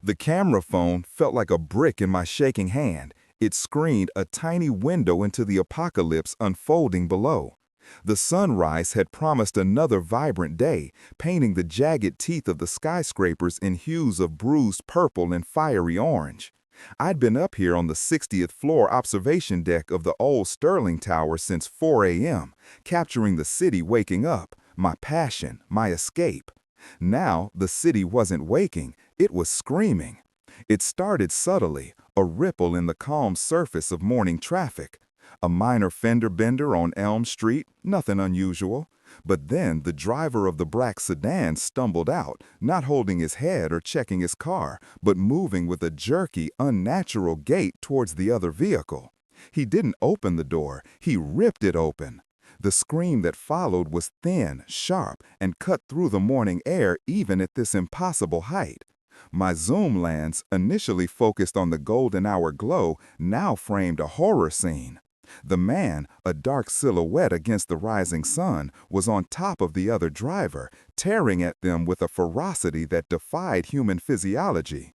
The camera phone felt like a brick in my shaking hand. It screened a tiny window into the apocalypse unfolding below. The sunrise had promised another vibrant day, painting the jagged teeth of the skyscrapers in hues of bruised purple and fiery orange. I'd been up here on the 60th floor observation deck of the old Sterling Tower since 4 a.m., capturing the city waking up, my passion, my escape. Now, the city wasn't waking, it was screaming. It started subtly, a ripple in the calm surface of morning traffic. A minor fender bender on Elm Street, nothing unusual. But then the driver of the black sedan stumbled out, not holding his head or checking his car, but moving with a jerky, unnatural gait towards the other vehicle. He didn't open the door, he ripped it open. The scream that followed was thin, sharp, and cut through the morning air even at this impossible height. My zoom lens, initially focused on the golden hour glow, now framed a horror scene. The man, a dark silhouette against the rising sun, was on top of the other driver, tearing at them with a ferocity that defied human physiology.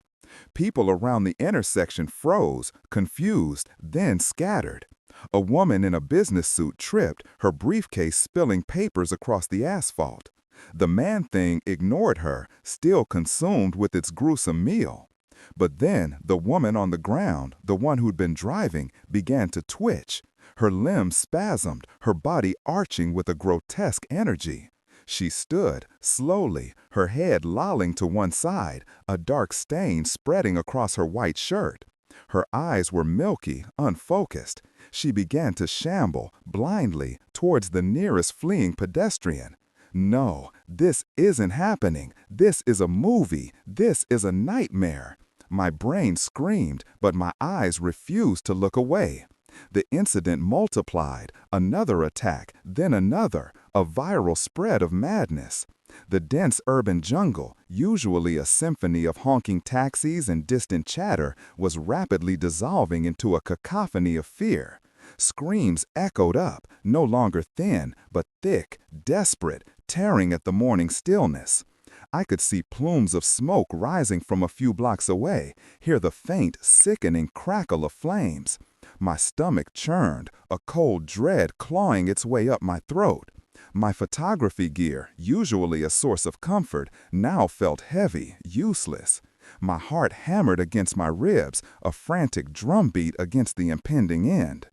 People around the intersection froze, confused, then scattered. A woman in a business suit tripped, her briefcase spilling papers across the asphalt. The man-thing ignored her, still consumed with its gruesome meal. But then the woman on the ground, the one who'd been driving, began to twitch. Her limbs spasmed, her body arching with a grotesque energy. She stood, slowly, her head lolling to one side, a dark stain spreading across her white shirt. Her eyes were milky, unfocused. She began to shamble, blindly, towards the nearest fleeing pedestrian. No, this isn't happening. This is a movie. This is a nightmare. My brain screamed, but my eyes refused to look away. The incident multiplied, another attack, then another, a viral spread of madness. The dense urban jungle, usually a symphony of honking taxis and distant chatter, was rapidly dissolving into a cacophony of fear. Screams echoed up, no longer thin, but thick, desperate, tearing at the morning stillness. I could see plumes of smoke rising from a few blocks away, hear the faint, sickening crackle of flames. My stomach churned, a cold dread clawing its way up my throat. My photography gear, usually a source of comfort, now felt heavy, useless. My heart hammered against my ribs, a frantic drumbeat against the impending end.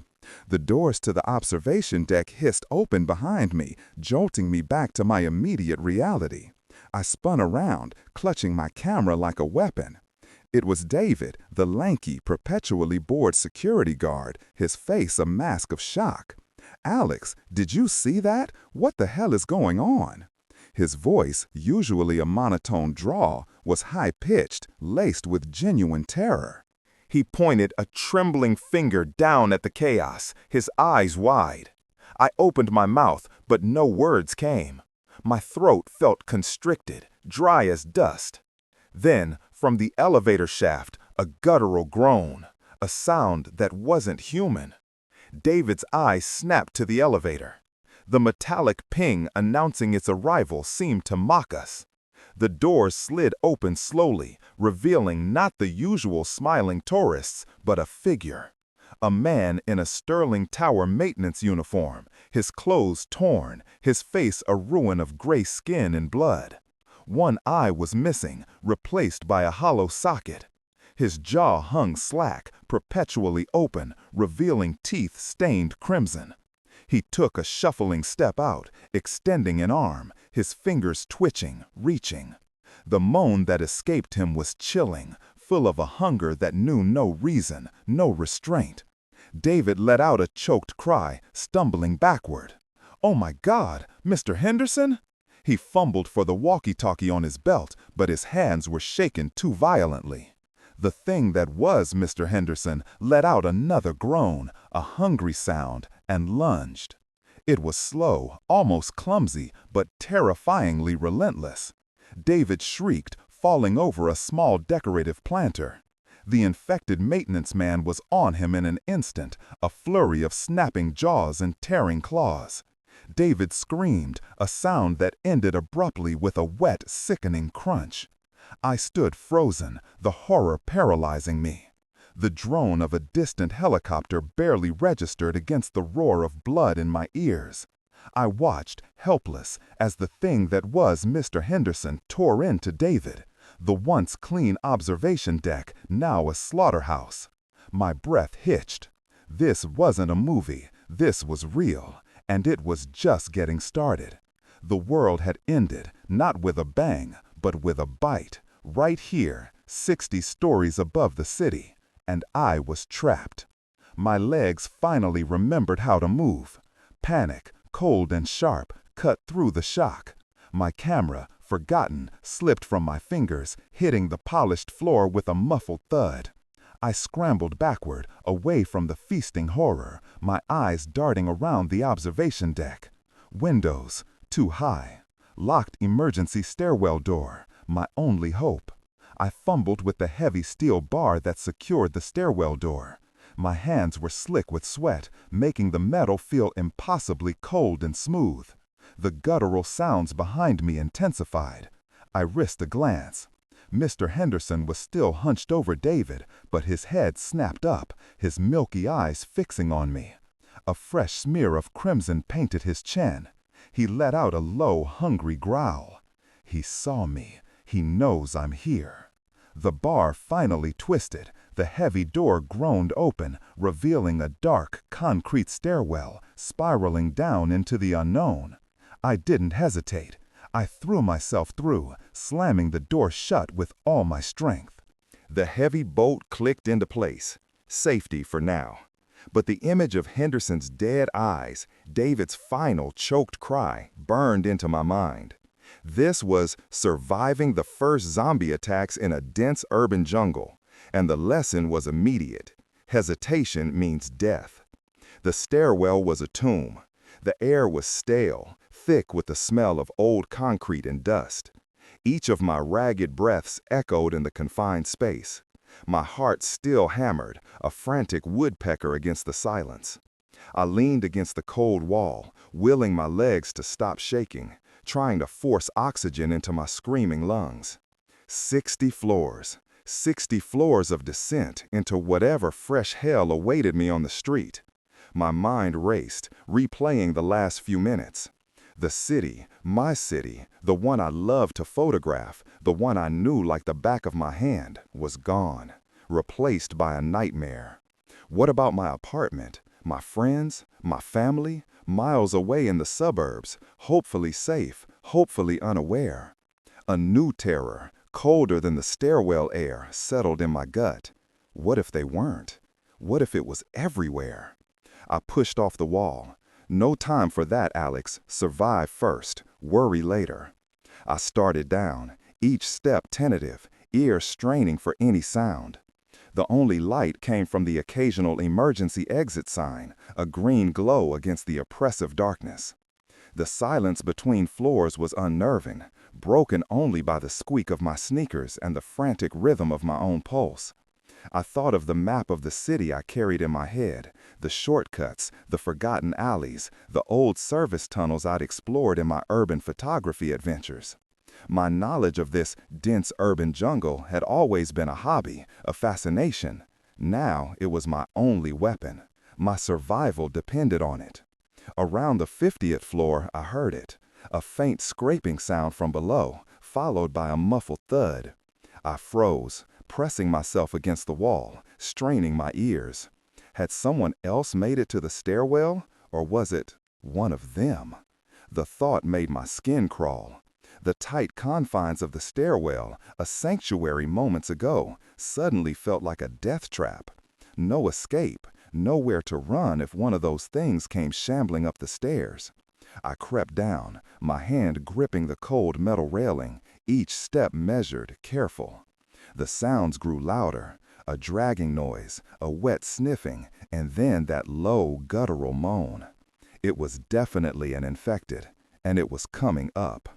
The doors to the observation deck hissed open behind me, jolting me back to my immediate reality. I spun around, clutching my camera like a weapon. It was David, the lanky, perpetually bored security guard, his face a mask of shock. "Alex, did you see that? What the hell is going on?" His voice, usually a monotone drawl, was high-pitched, laced with genuine terror. He pointed a trembling finger down at the chaos, his eyes wide. I opened my mouth, but no words came. My throat felt constricted, dry as dust. Then, from the elevator shaft, a guttural groan, a sound that wasn't human. David's eyes snapped to the elevator. The metallic ping announcing its arrival seemed to mock us. The doors slid open slowly, revealing not the usual smiling tourists, but a figure. A man in a Sterling Tower maintenance uniform, his clothes torn, his face a ruin of gray skin and blood. One eye was missing, replaced by a hollow socket. His jaw hung slack, perpetually open, revealing teeth stained crimson. He took a shuffling step out, extending an arm, his fingers twitching, reaching. The moan that escaped him was chilling, full of a hunger that knew no reason, no restraint. David let out a choked cry, stumbling backward. "Oh my God, Mr. Henderson?" He fumbled for the walkie-talkie on his belt, but his hands were shaken too violently. The thing that was Mr. Henderson let out another groan, a hungry sound, and lunged. It was slow, almost clumsy, but terrifyingly relentless. David shrieked, falling over a small decorative planter. The infected maintenance man was on him in an instant, a flurry of snapping jaws and tearing claws. David screamed, a sound that ended abruptly with a wet, sickening crunch. I stood frozen, the horror paralyzing me. The drone of a distant helicopter barely registered against the roar of blood in my ears. I watched, helpless, as the thing that was Mr. Henderson tore into David, the once clean observation deck, now a slaughterhouse. My breath hitched. This wasn't a movie, this was real, and it was just getting started. The world had ended, not with a bang, but with a bite, right here, 60 stories above the city, and I was trapped. My legs finally remembered how to move. Panic, cold and sharp, cut through the shock. My camera, forgotten, slipped from my fingers, hitting the polished floor with a muffled thud. I scrambled backward, away from the feasting horror, my eyes darting around the observation deck. Windows, too high. Locked emergency stairwell door, my only hope. I fumbled with the heavy steel bar that secured the stairwell door. My hands were slick with sweat, making the metal feel impossibly cold and smooth. The guttural sounds behind me intensified. I risked a glance. Mr. Henderson was still hunched over David, but his head snapped up, his milky eyes fixing on me. A fresh smear of crimson painted his chin. He let out a low, hungry growl. He saw me. He knows I'm here. The bar finally twisted. The heavy door groaned open, revealing a dark, concrete stairwell, spiraling down into the unknown. I didn't hesitate. I threw myself through, slamming the door shut with all my strength. The heavy bolt clicked into place. Safety for now. But the image of Henderson's dead eyes, David's final choked cry, burned into my mind. This was surviving the first zombie attacks in a dense urban jungle, and the lesson was immediate. Hesitation means death. The stairwell was a tomb. The air was stale, thick with the smell of old concrete and dust. Each of my ragged breaths echoed in the confined space. My heart still hammered, a frantic woodpecker against the silence. I leaned against the cold wall, willing my legs to stop shaking, trying to force oxygen into my screaming lungs. 60 floors. 60 floors of descent into whatever fresh hell awaited me on the street. My mind raced, replaying the last few minutes. The city, my city, the one I loved to photograph, the one I knew like the back of my hand, was gone, replaced by a nightmare. What about my apartment, my friends, my family, miles away in the suburbs, hopefully safe, hopefully unaware? A new terror, colder than the stairwell air, settled in my gut. What if they weren't? What if it was everywhere? I pushed off the wall. No time for that, Alex. Survive first, worry later. I started down, each step tentative, ears straining for any sound. The only light came from the occasional emergency exit sign, a green glow against the oppressive darkness. The silence between floors was unnerving, broken only by the squeak of my sneakers and the frantic rhythm of my own pulse. I thought of the map of the city I carried in my head, the shortcuts, the forgotten alleys, the old service tunnels I'd explored in my urban photography adventures. My knowledge of this dense urban jungle had always been a hobby, a fascination. Now it was my only weapon. My survival depended on it. Around the 50th floor, I heard it, a faint scraping sound from below, followed by a muffled thud. I froze, pressing myself against the wall, straining my ears. Had someone else made it to the stairwell, or was it one of them? The thought made my skin crawl. The tight confines of the stairwell, a sanctuary moments ago, suddenly felt like a death trap. No escape, nowhere to run if one of those things came shambling up the stairs. I crept down, my hand gripping the cold metal railing, each step measured, careful. The sounds grew louder, a dragging noise, a wet sniffing, and then that low, guttural moan. It was definitely an infected, and it was coming up.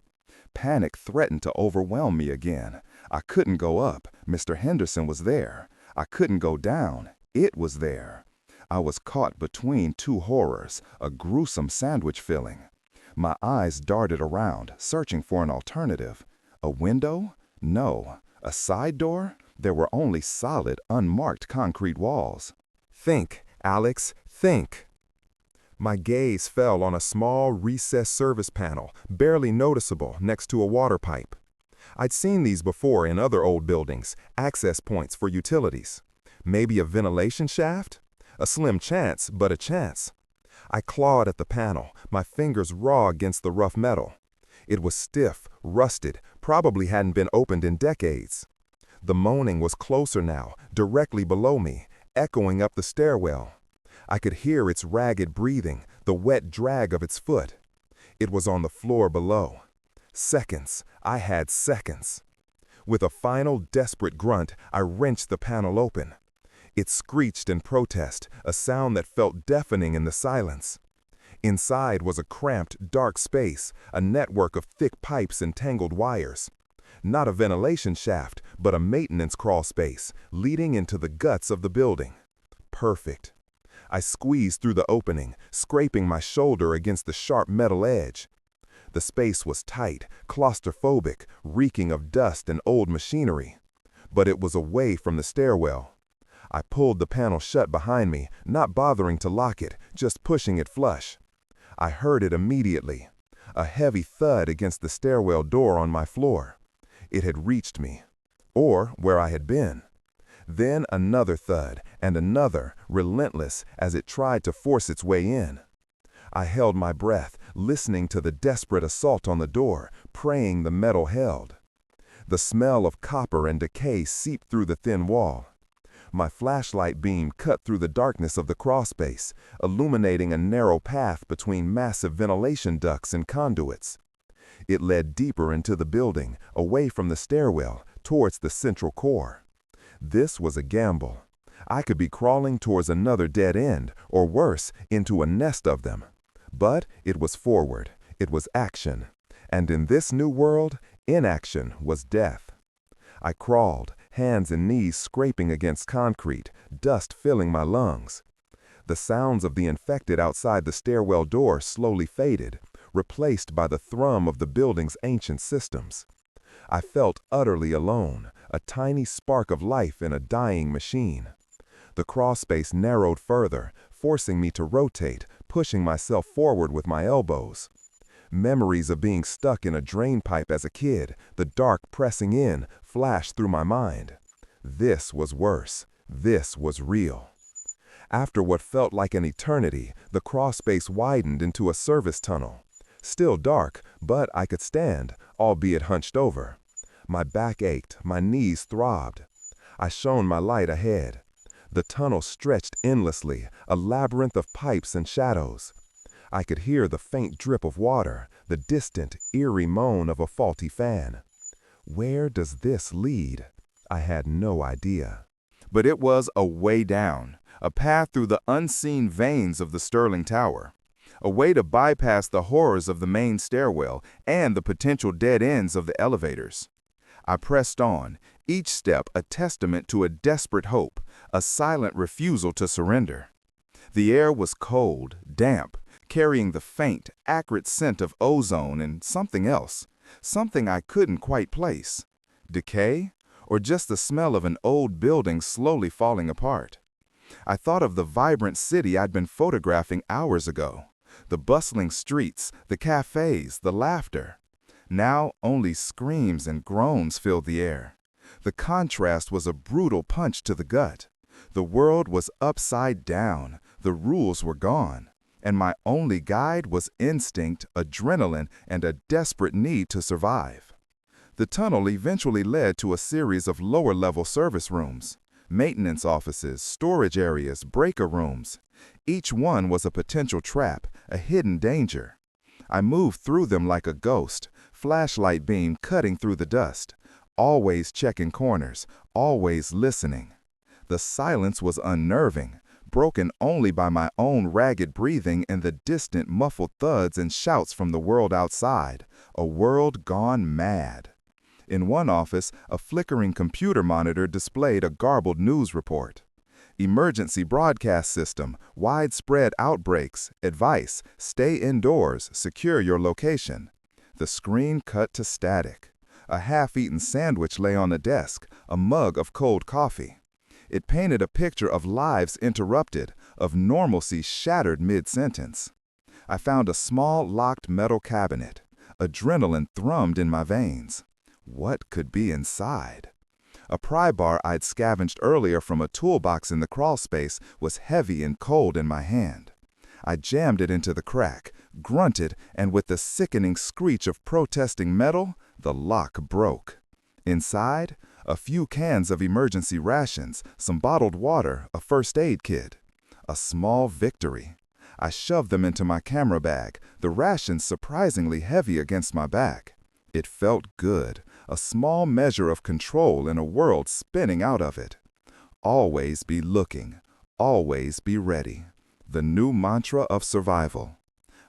Panic threatened to overwhelm me again. I couldn't go up. Mr. Henderson was there. I couldn't go down. It was there. I was caught between two horrors, a gruesome sandwich filling. My eyes darted around, searching for an alternative. A window? No. A side door? There were only solid, unmarked concrete walls. Think, Alex, think. My gaze fell on a small, recessed service panel, barely noticeable, next to a water pipe. I'd seen these before in other old buildings, access points for utilities. Maybe a ventilation shaft? A slim chance, but a chance. I clawed at the panel, my fingers raw against the rough metal. It was stiff, rusted, probably hadn't been opened in decades. The moaning was closer now, directly below me, echoing up the stairwell. I could hear its ragged breathing, the wet drag of its foot. It was on the floor below. Seconds. I had seconds. With a final, desperate grunt, I wrenched the panel open. It screeched in protest, a sound that felt deafening in the silence. Inside was a cramped, dark space, a network of thick pipes and tangled wires. Not a ventilation shaft, but a maintenance crawl space, leading into the guts of the building. Perfect. I squeezed through the opening, scraping my shoulder against the sharp metal edge. The space was tight, claustrophobic, reeking of dust and old machinery. But it was away from the stairwell. I pulled the panel shut behind me, not bothering to lock it, just pushing it flush. I heard it immediately. A heavy thud against the stairwell door on my floor. It had reached me. Or where I had been. Then another thud, and another, relentless, as it tried to force its way in. I held my breath, listening to the desperate assault on the door, praying the metal held. The smell of copper and decay seeped through the thin wall. My flashlight beam cut through the darkness of the crawlspace, illuminating a narrow path between massive ventilation ducts and conduits. It led deeper into the building, away from the stairwell, towards the central core. This was a gamble. I could be crawling towards another dead end, or worse, into a nest of them. But it was forward. It was action. And in this new world, inaction was death. I crawled, hands and knees scraping against concrete, dust filling my lungs. The sounds of the infected outside the stairwell door slowly faded, replaced by the thrum of the building's ancient systems. I felt utterly alone, a tiny spark of life in a dying machine. The crawlspace narrowed further, forcing me to rotate, pushing myself forward with my elbows. Memories of being stuck in a drain pipe as a kid, the dark pressing in, flashed through my mind. This was worse. This was real. After what felt like an eternity, the crawlspace widened into a service tunnel. Still dark, but I could stand, albeit hunched over. My back ached, my knees throbbed. I shone my light ahead. The tunnel stretched endlessly, a labyrinth of pipes and shadows. I could hear the faint drip of water, the distant, eerie moan of a faulty fan. Where does this lead? I had no idea. But it was a way down, a path through the unseen veins of the Sterling Tower. A way to bypass the horrors of the main stairwell and the potential dead ends of the elevators. I pressed on, each step a testament to a desperate hope, a silent refusal to surrender. The air was cold, damp, carrying the faint, acrid scent of ozone and something else, something I couldn't quite place. Decay? Or just the smell of an old building slowly falling apart? I thought of the vibrant city I'd been photographing hours ago. The bustling streets, the cafes, the laughter. Now only screams and groans filled the air. The contrast was a brutal punch to the gut. The world was upside down, the rules were gone, and my only guide was instinct, adrenaline, and a desperate need to survive. The tunnel eventually led to a series of lower-level service rooms, maintenance offices, storage areas, breaker rooms. Each one was a potential trap, a hidden danger. I moved through them like a ghost, flashlight beam cutting through the dust, always checking corners, always listening. The silence was unnerving, broken only by my own ragged breathing and the distant muffled thuds and shouts from the world outside, a world gone mad. In one office, a flickering computer monitor displayed a garbled news report. Emergency broadcast system, widespread outbreaks, advice, stay indoors, secure your location. The screen cut to static. A half-eaten sandwich lay on the desk, a mug of cold coffee. It painted a picture of lives interrupted, of normalcy shattered mid-sentence. I found a small locked metal cabinet. Adrenaline thrummed in my veins. What could be inside? A pry bar I'd scavenged earlier from a toolbox in the crawl space was heavy and cold in my hand. I jammed it into the crack, grunted, and with the sickening screech of protesting metal, the lock broke. Inside, a few cans of emergency rations, some bottled water, a first aid kit. A small victory. I shoved them into my camera bag, the rations surprisingly heavy against my back. It felt good, a small measure of control in a world spinning out of it. Always be looking, always be ready. The new mantra of survival.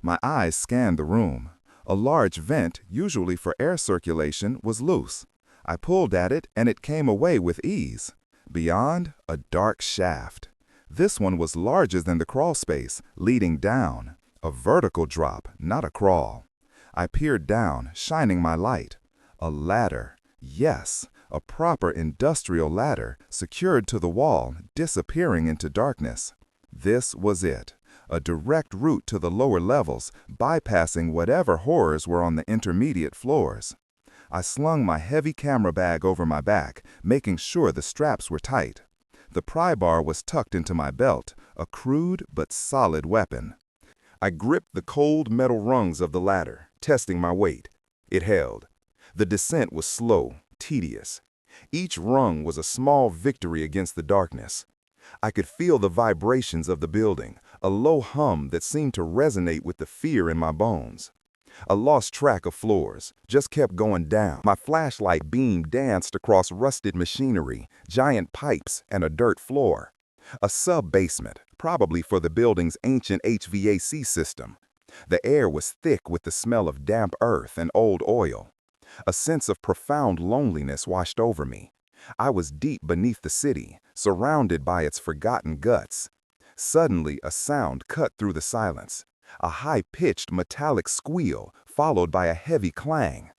My eyes scanned the room. A large vent, usually for air circulation, was loose. I pulled at it, and it came away with ease. Beyond, a dark shaft. This one was larger than the crawl space, leading down. A vertical drop, not a crawl. I peered down, shining my light. A ladder. Yes, a proper industrial ladder, secured to the wall, disappearing into darkness. This was it. A direct route to the lower levels, bypassing whatever horrors were on the intermediate floors. I slung my heavy camera bag over my back, making sure the straps were tight. The pry bar was tucked into my belt, a crude but solid weapon. I gripped the cold metal rungs of the ladder, testing my weight. It held. The descent was slow, tedious. Each rung was a small victory against the darkness. I could feel the vibrations of the building, a low hum that seemed to resonate with the fear in my bones. I lost track of floors, just kept going down. My flashlight beam danced across rusted machinery, giant pipes, and a dirt floor. A sub-basement, probably for the building's ancient HVAC system. The air was thick with the smell of damp earth and old oil. A sense of profound loneliness washed over me. I was deep beneath the city, surrounded by its forgotten guts. Suddenly, a sound cut through the silence. A high-pitched metallic squeal, followed by a heavy clang.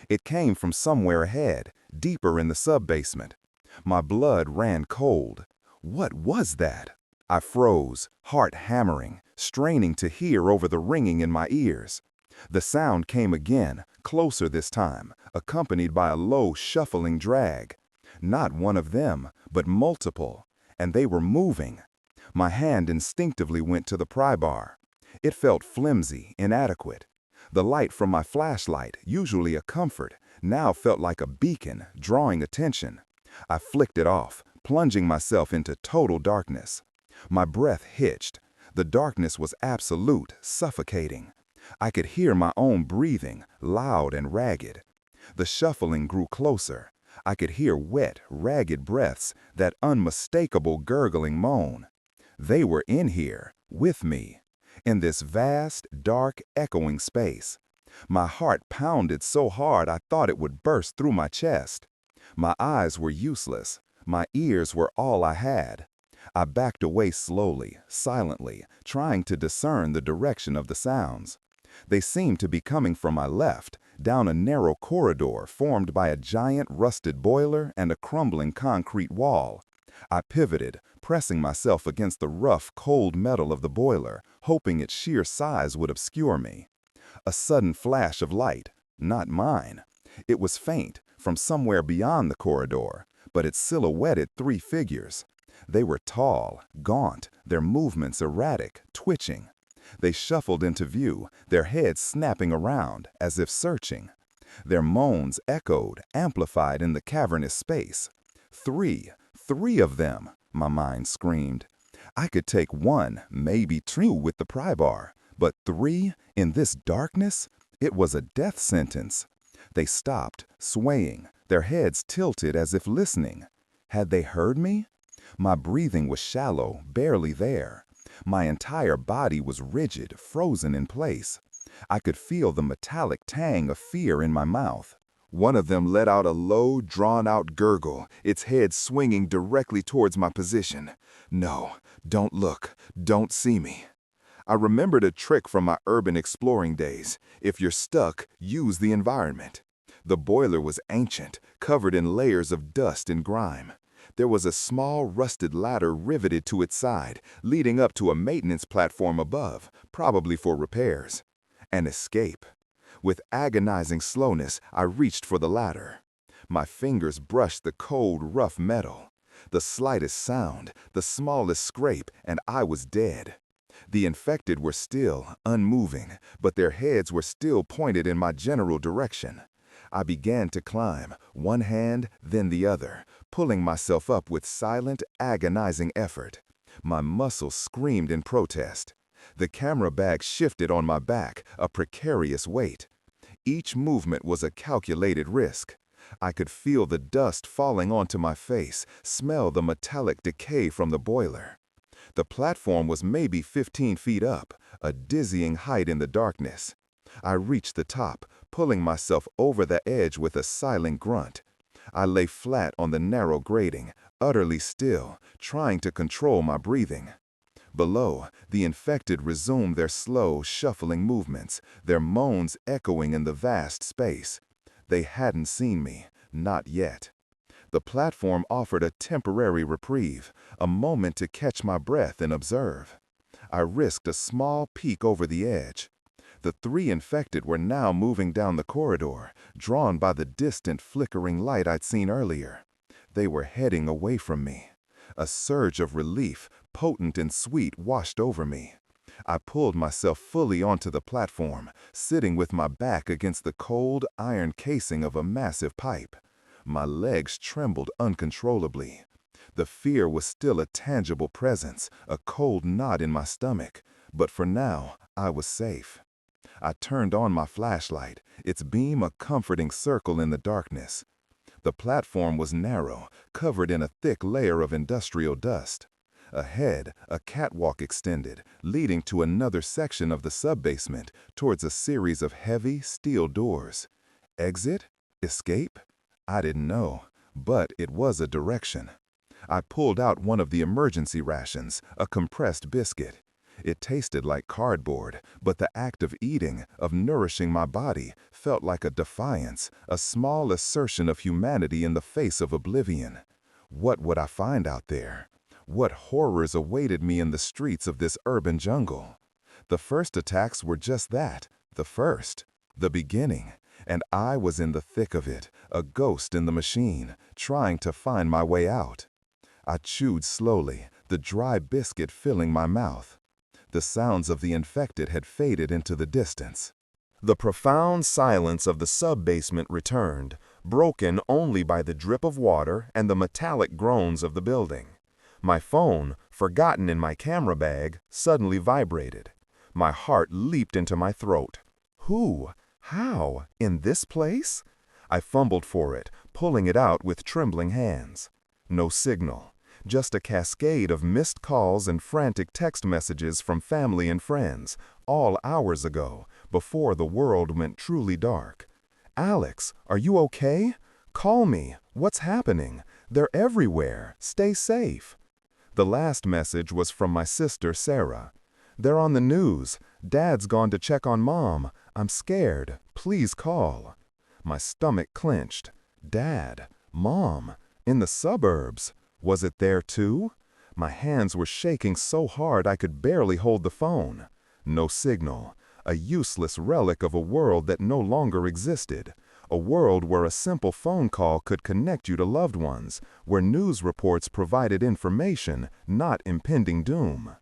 It came from somewhere ahead, deeper in the sub-basement. My blood ran cold. What was that? I froze, heart hammering, straining to hear over the ringing in my ears. The sound came again, closer this time, accompanied by a low, shuffling drag. Not one of them, but multiple, and they were moving. My hand instinctively went to the pry bar. It felt flimsy, inadequate. The light from my flashlight, usually a comfort, now felt like a beacon, drawing attention. I flicked it off, plunging myself into total darkness. My breath hitched. The darkness was absolute, suffocating. I could hear my own breathing, loud and ragged. The shuffling grew closer. I could hear wet, ragged breaths, that unmistakable gurgling moan. They were in here, with me, in this vast, dark, echoing space. My heart pounded so hard I thought it would burst through my chest. My eyes were useless. My ears were all I had. I backed away slowly, silently, trying to discern the direction of the sounds. They seemed to be coming from my left, down a narrow corridor formed by a giant rusted boiler and a crumbling concrete wall. I pivoted, pressing myself against the rough, cold metal of the boiler, hoping its sheer size would obscure me. A sudden flash of light, not mine. It was faint, from somewhere beyond the corridor, but it silhouetted three figures. They were tall, gaunt, their movements erratic, twitching. They shuffled into view, their heads snapping around, as if searching. Their moans echoed, amplified in the cavernous space. Three of them, my mind screamed. I could take one, maybe two with the pry bar, but three, in this darkness? It was a death sentence. They stopped, swaying, their heads tilted as if listening. Had they heard me? My breathing was shallow, barely there. My entire body was rigid, frozen in place. I could feel the metallic tang of fear in my mouth. One of them let out a low, drawn-out gurgle, its head swinging directly towards my position. No, don't look, don't see me. I remembered a trick from my urban exploring days. If you're stuck, use the environment. The boiler was ancient, covered in layers of dust and grime. There was a small, rusted ladder riveted to its side, leading up to a maintenance platform above, probably for repairs. An escape. With agonizing slowness, I reached for the ladder. My fingers brushed the cold, rough metal. The slightest sound, the smallest scrape, and I was dead. The infected were still, unmoving, but their heads were still pointed in my general direction. I began to climb, one hand, then the other, pulling myself up with silent, agonizing effort. My muscles screamed in protest. The camera bag shifted on my back, a precarious weight. Each movement was a calculated risk. I could feel the dust falling onto my face, smell the metallic decay from the boiler. The platform was maybe 15 feet up, a dizzying height in the darkness. I reached the top, pulling myself over the edge with a silent grunt. I lay flat on the narrow grating, utterly still, trying to control my breathing. Below, the infected resumed their slow, shuffling movements, their moans echoing in the vast space. They hadn't seen me, not yet. The platform offered a temporary reprieve, a moment to catch my breath and observe. I risked a small peek over the edge. The 3 infected were now moving down the corridor, drawn by the distant, flickering light I'd seen earlier. They were heading away from me. A surge of relief, potent and sweet, washed over me. I pulled myself fully onto the platform, sitting with my back against the cold, iron casing of a massive pipe. My legs trembled uncontrollably. The fear was still a tangible presence, a cold knot in my stomach, but for now, I was safe. I turned on my flashlight, its beam a comforting circle in the darkness. The platform was narrow, covered in a thick layer of industrial dust. Ahead, a catwalk extended, leading to another section of the sub-basement, towards a series of heavy, steel doors. Exit? Escape? I didn't know, but it was a direction. I pulled out one of the emergency rations, a compressed biscuit. It tasted like cardboard, but the act of eating, of nourishing my body, felt like a defiance, a small assertion of humanity in the face of oblivion. What would I find out there? What horrors awaited me in the streets of this urban jungle? The first attacks were just that, the beginning, and I was in the thick of it, a ghost in the machine, trying to find my way out. I chewed slowly, the dry biscuit filling my mouth. The sounds of the infected had faded into the distance. The profound silence of the sub-basement returned, broken only by the drip of water and the metallic groans of the building. My phone, forgotten in my camera bag, suddenly vibrated. My heart leaped into my throat. Who? How? In this place? I fumbled for it, pulling it out with trembling hands. No signal. Just a cascade of missed calls and frantic text messages from family and friends, all hours ago, before the world went truly dark. Alex, are you okay? Call me. What's happening? They're everywhere. Stay safe. The last message was from my sister, Sarah. They're on the news. Dad's gone to check on Mom. I'm scared. Please call. My stomach clenched. Dad, Mom, in the suburbs. Was it there too? My hands were shaking so hard I could barely hold the phone. No signal. A useless relic of a world that no longer existed. A world where a simple phone call could connect you to loved ones, where news reports provided information, not impending doom.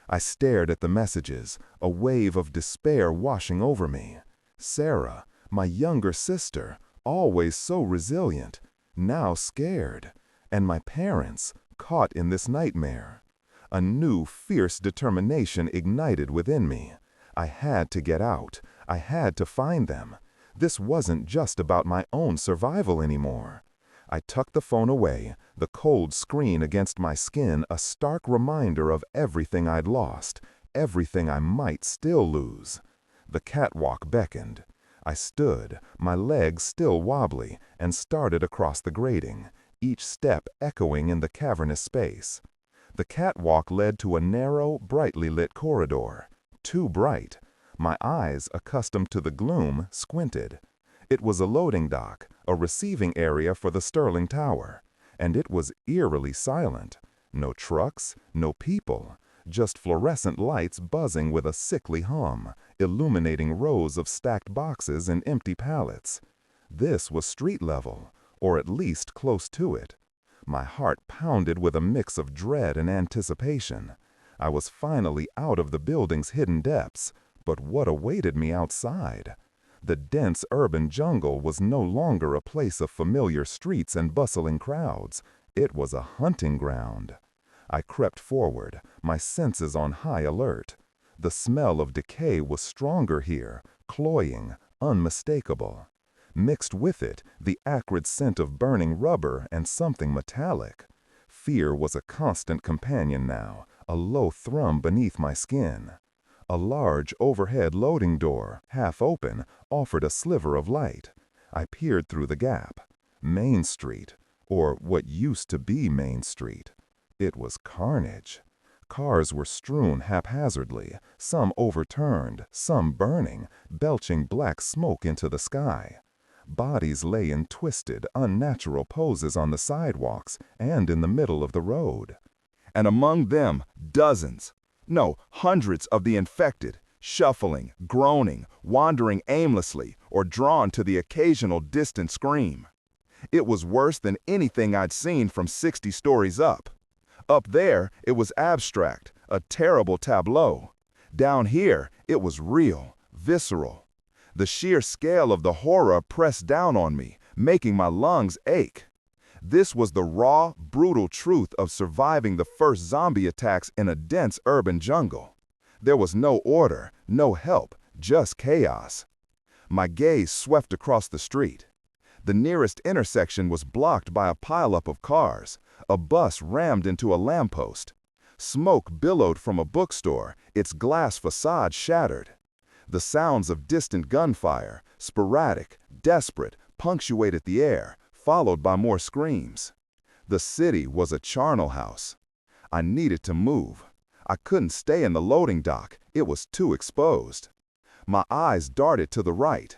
I stared at the messages, a wave of despair washing over me. Sarah, my younger sister, always so resilient, now scared. And my parents, caught in this nightmare. A new, fierce determination ignited within me. I had to get out. I had to find them. This wasn't just about my own survival anymore. I tucked the phone away, the cold screen against my skin a stark reminder of everything I'd lost, everything I might still lose. The catwalk beckoned. I stood, my legs still wobbly, and started across the grating, each step echoing in the cavernous space. The catwalk led to a narrow, brightly lit corridor. Too bright. My eyes, accustomed to the gloom, squinted. It was a loading dock, a receiving area for the Sterling Tower, and it was eerily silent. No trucks, no people, just fluorescent lights buzzing with a sickly hum, illuminating rows of stacked boxes and empty pallets. This was street level, or at least close to it. My heart pounded with a mix of dread and anticipation. I was finally out of the building's hidden depths, but what awaited me outside? The dense urban jungle was no longer a place of familiar streets and bustling crowds. It was a hunting ground. I crept forward, my senses on high alert. The smell of decay was stronger here, cloying, unmistakable. Mixed with it, the acrid scent of burning rubber and something metallic. Fear was a constant companion now, a low thrum beneath my skin. A large overhead loading door, half open, offered a sliver of light. I peered through the gap. Main Street, or what used to be Main Street. It was carnage. Cars were strewn haphazardly, some overturned, some burning, belching black smoke into the sky. Bodies lay in twisted, unnatural poses on the sidewalks and in the middle of the road. And among them, dozens, no, hundreds of the infected, shuffling, groaning, wandering aimlessly, or drawn to the occasional distant scream. It was worse than anything I'd seen from 60 stories up. Up there, it was abstract, a terrible tableau. Down here, it was real, visceral. The sheer scale of the horror pressed down on me, making my lungs ache. This was the raw, brutal truth of surviving the first zombie attacks in a dense urban jungle. There was no order, no help, just chaos. My gaze swept across the street. The nearest intersection was blocked by a pileup of cars. A bus rammed into a lamppost. Smoke billowed from a bookstore, its glass facade shattered. The sounds of distant gunfire, sporadic, desperate, punctuated the air, followed by more screams. The city was a charnel house. I needed to move. I couldn't stay in the loading dock. It was too exposed. My eyes darted to the right.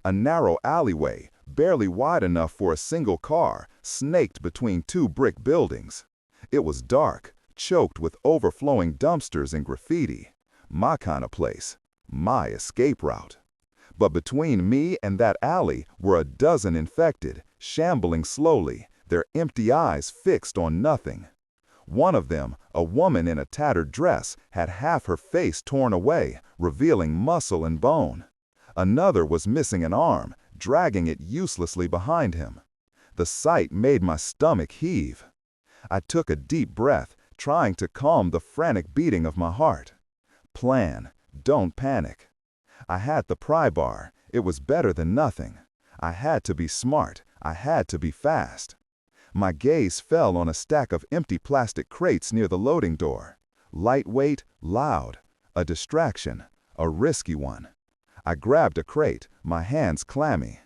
A narrow alleyway, barely wide enough for a single car, snaked between two brick buildings. It was dark, choked with overflowing dumpsters and graffiti. My kind of place. My escape route. But between me and that alley were a dozen infected, shambling slowly, their empty eyes fixed on nothing. One of them, a woman in a tattered dress, had half her face torn away, revealing muscle and bone. Another was missing an arm, dragging it uselessly behind him. The sight made my stomach heave. I took a deep breath, trying to calm the frantic beating of my heart. Plan. Don't panic. I had the pry bar. It was better than nothing. I had to be smart. I had to be fast. My gaze fell on a stack of empty plastic crates near the loading door. Lightweight, loud. A distraction. A risky one. I grabbed a crate, my hands clammy.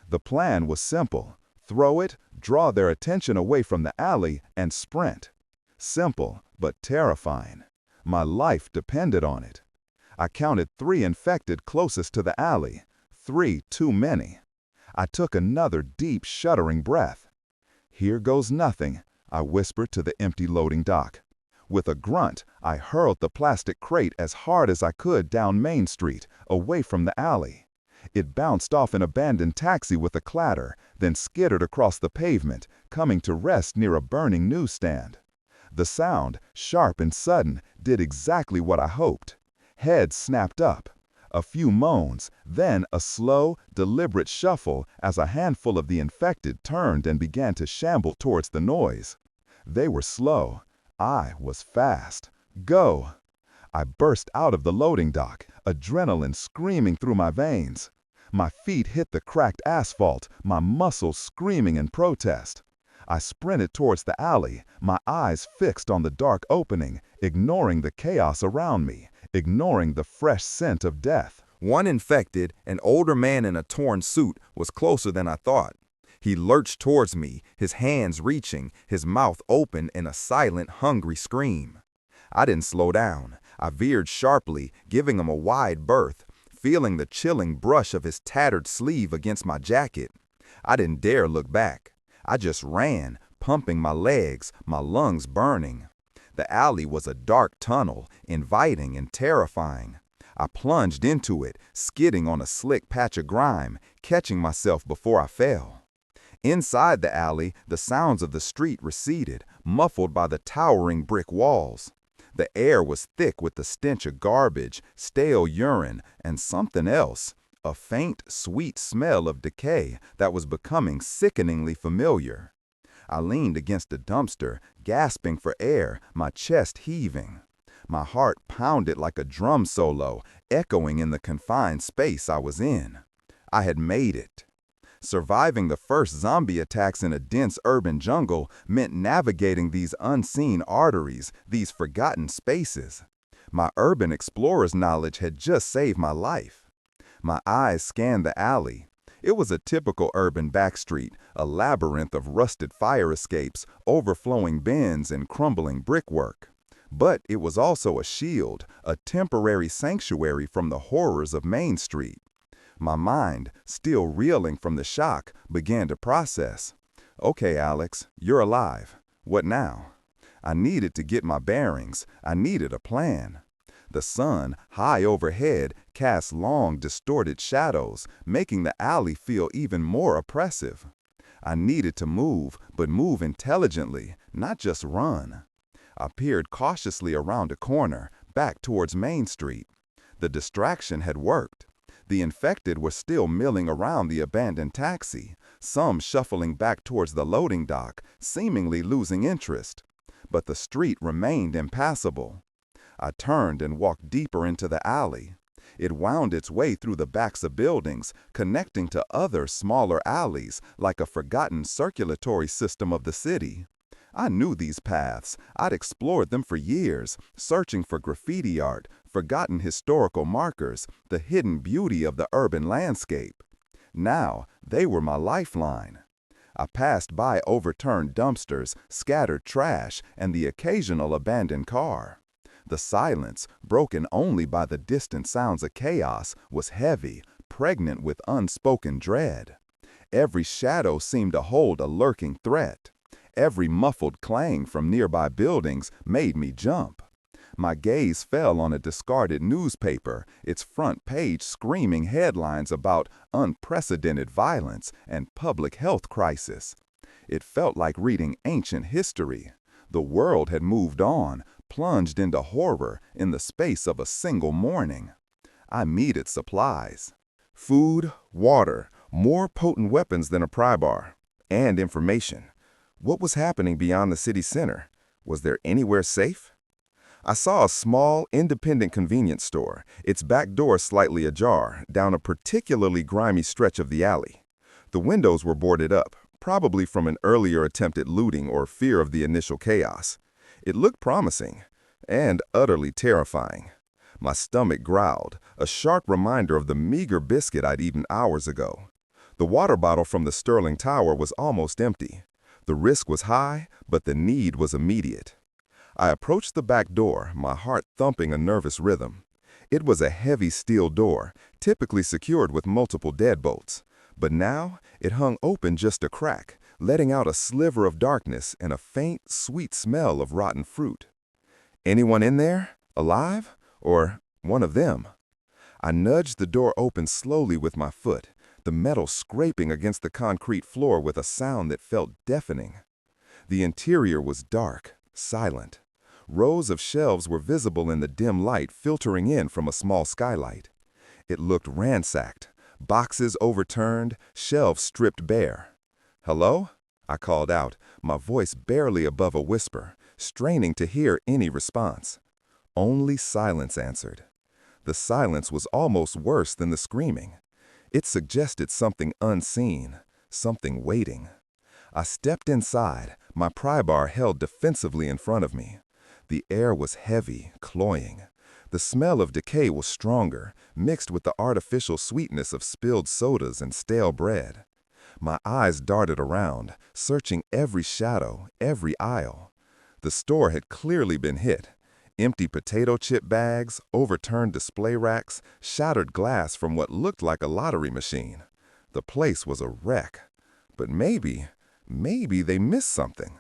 The plan was simple. Throw it, draw their attention away from the alley, and sprint. Simple, but terrifying. My life depended on it. I counted 3 infected closest to the alley. 3 too many. I took another deep, shuddering breath. Here goes nothing, I whispered to the empty loading dock. With a grunt, I hurled the plastic crate as hard as I could down Main Street, away from the alley. It bounced off an abandoned taxi with a clatter, then skittered across the pavement, coming to rest near a burning newsstand. The sound, sharp and sudden, did exactly what I hoped. Heads snapped up. A few moans, then a slow, deliberate shuffle as a handful of the infected turned and began to shamble towards the noise. They were slow. I was fast. Go! I burst out of the loading dock, adrenaline screaming through my veins. My feet hit the cracked asphalt, my muscles screaming in protest. I sprinted towards the alley, my eyes fixed on the dark opening, ignoring the chaos around me, ignoring the fresh scent of death. One infected, an older man in a torn suit, was closer than I thought. He lurched towards me, his hands reaching, his mouth open in a silent, hungry scream. I didn't slow down. I veered sharply, giving him a wide berth. feeling the chilling brush of his tattered sleeve against my jacket. I didn't dare look back. I just ran, pumping my legs, my lungs burning. The alley was a dark tunnel, inviting and terrifying. I plunged into it, skidding on a slick patch of grime, catching myself before I fell. Inside the alley, the sounds of the street receded, muffled by the towering brick walls. The air was thick with the stench of garbage, stale urine, and something else, a faint, sweet smell of decay that was becoming sickeningly familiar. I leaned against a dumpster, gasping for air, my chest heaving. My heart pounded like a drum solo, echoing in the confined space I was in. I had made it. Surviving the first zombie attacks in a dense urban jungle meant navigating these unseen arteries, these forgotten spaces. My urban explorer's knowledge had just saved my life. My eyes scanned the alley. It was a typical urban backstreet, a labyrinth of rusted fire escapes, overflowing bins, and crumbling brickwork. But it was also a shield, a temporary sanctuary from the horrors of Main Street. My mind, still reeling from the shock, began to process. Okay, Alex, you're alive. What now? I needed to get my bearings. I needed a plan. The sun, high overhead, cast long, distorted shadows, making the alley feel even more oppressive. I needed to move, but move intelligently, not just run. I peered cautiously around a corner, back towards Main Street. The distraction had worked. The infected were still milling around the abandoned taxi, some shuffling back towards the loading dock, seemingly losing interest. But the street remained impassable. I turned and walked deeper into the alley. It wound its way through the backs of buildings, connecting to other smaller alleys like a forgotten circulatory system of the city. I knew these paths. I'd explored them for years, searching for graffiti art, forgotten historical markers, the hidden beauty of the urban landscape. Now, they were my lifeline. I passed by overturned dumpsters, scattered trash, and the occasional abandoned car. The silence, broken only by the distant sounds of chaos, was heavy, pregnant with unspoken dread. Every shadow seemed to hold a lurking threat. Every muffled clang from nearby buildings made me jump. My gaze fell on a discarded newspaper, its front page screaming headlines about unprecedented violence and public health crisis. It felt like reading ancient history. The world had moved on, plunged into horror in the space of a single morning. I needed supplies. Food, water, more potent weapons than a pry bar, and information. What was happening beyond the city center? Was there anywhere safe? I saw a small, independent convenience store, its back door slightly ajar, down a particularly grimy stretch of the alley. The windows were boarded up, probably from an earlier attempt at looting or fear of the initial chaos. It looked promising, and utterly terrifying. My stomach growled, a sharp reminder of the meager biscuit I'd eaten hours ago. The water bottle from the Sterling Tower was almost empty. The risk was high, but the need was immediate. I approached the back door, my heart thumping a nervous rhythm. It was a heavy steel door, typically secured with multiple deadbolts. But now it hung open just a crack, letting out a sliver of darkness and a faint, sweet smell of rotten fruit. Anyone in there? Alive? Or one of them? I nudged the door open slowly with my foot, the metal scraping against the concrete floor with a sound that felt deafening. The interior was dark, silent. Rows of shelves were visible in the dim light filtering in from a small skylight. It looked ransacked, boxes overturned, shelves stripped bare. "Hello?" I called out, my voice barely above a whisper, straining to hear any response. Only silence answered. The silence was almost worse than the screaming. It suggested something unseen, something waiting. I stepped inside, my pry bar held defensively in front of me. The air was heavy, cloying. The smell of decay was stronger, mixed with the artificial sweetness of spilled sodas and stale bread. My eyes darted around, searching every shadow, every aisle. The store had clearly been hit. Empty potato chip bags, overturned display racks, shattered glass from what looked like a lottery machine. The place was a wreck. But maybe they missed something.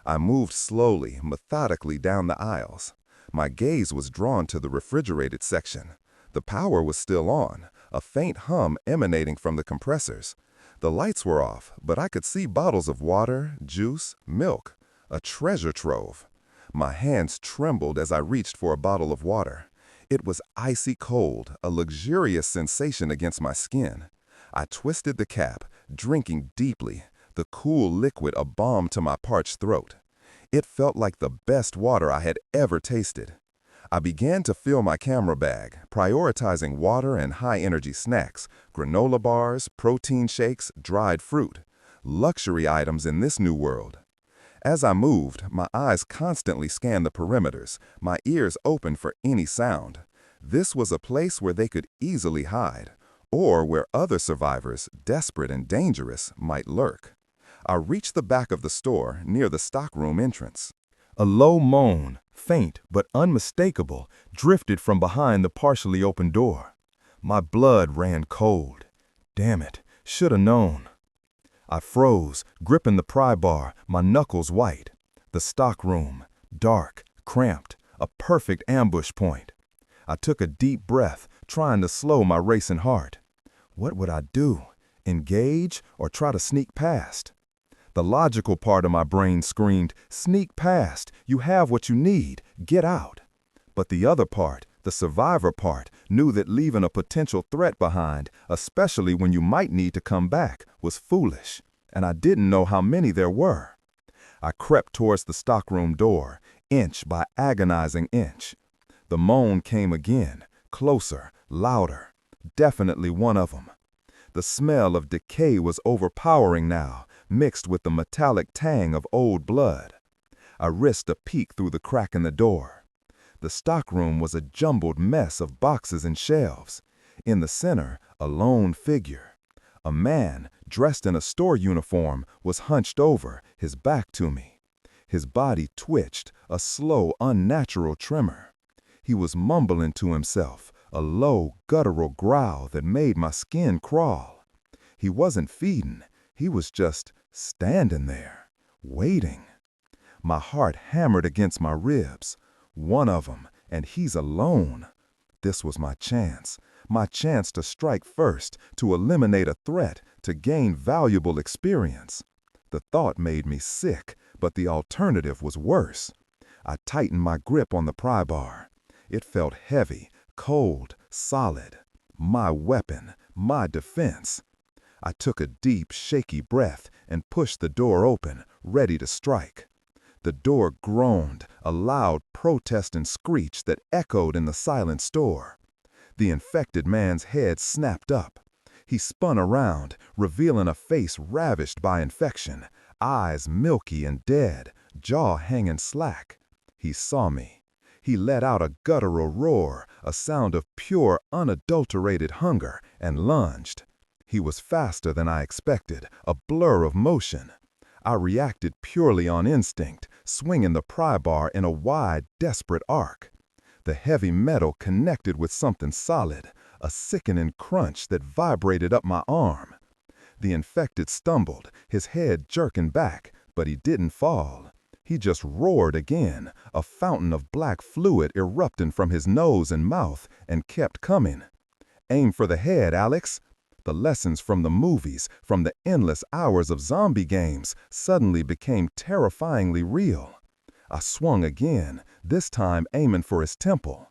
I moved slowly, methodically down the aisles. My gaze was drawn to the refrigerated section. The power was still on, a faint hum emanating from the compressors. The lights were off, but I could see bottles of water, juice, milk, a treasure trove. My hands trembled as I reached for a bottle of water. It was icy cold, a luxurious sensation against my skin. I twisted the cap, drinking deeply, the cool liquid a balm to my parched throat. It felt like the best water I had ever tasted. I began to fill my camera bag, prioritizing water and high-energy snacks, granola bars, protein shakes, dried fruit, luxury items in this new world. As I moved, my eyes constantly scanned the perimeters, my ears open for any sound. This was a place where they could easily hide, or where other survivors, desperate and dangerous, might lurk. I reached the back of the store, near the stockroom entrance. A low moan, faint but unmistakable, drifted from behind the partially open door. My blood ran cold. Damn it, should have known. I froze, gripping the pry bar, my knuckles white. The stockroom, dark, cramped, a perfect ambush point. I took a deep breath, trying to slow my racing heart. What would I do? Engage or try to sneak past? The logical part of my brain screamed, "Sneak past, you have what you need, get out." But the other part, the survivor part, knew that leaving a potential threat behind, especially when you might need to come back, was foolish, and I didn't know how many there were. I crept towards the stockroom door, inch by agonizing inch. The moan came again, closer, louder, definitely one of them. The smell of decay was overpowering now, mixed with the metallic tang of old blood. I risked a peek through the crack in the door. The stockroom was a jumbled mess of boxes and shelves. In the center, a lone figure. A man, dressed in a store uniform, was hunched over, his back to me. His body twitched, a slow, unnatural tremor. He was mumbling to himself, a low, guttural growl that made my skin crawl. He wasn't feeding, he was just standing there, waiting. My heart hammered against my ribs. One of them, and he's alone. This was my chance to strike first, to eliminate a threat, to gain valuable experience. The thought made me sick, but the alternative was worse. I tightened my grip on the pry bar. It felt heavy, cold, solid. My weapon, my defense. I took a deep, shaky breath and pushed the door open, ready to strike. The door groaned, a loud protest and screech that echoed in the silent store. The infected man's head snapped up. He spun around, revealing a face ravished by infection, eyes milky and dead, jaw hanging slack. He saw me. He let out a guttural roar, a sound of pure, unadulterated hunger, and lunged. He was faster than I expected, a blur of motion. I reacted purely on instinct, swinging the pry bar in a wide, desperate arc. The heavy metal connected with something solid, a sickening crunch that vibrated up my arm. The infected stumbled, his head jerking back, but he didn't fall. He just roared again, a fountain of black fluid erupting from his nose and mouth, and kept coming. "Aim for the head, Alex." The lessons from the movies, from the endless hours of zombie games, suddenly became terrifyingly real. I swung again, this time aiming for his temple.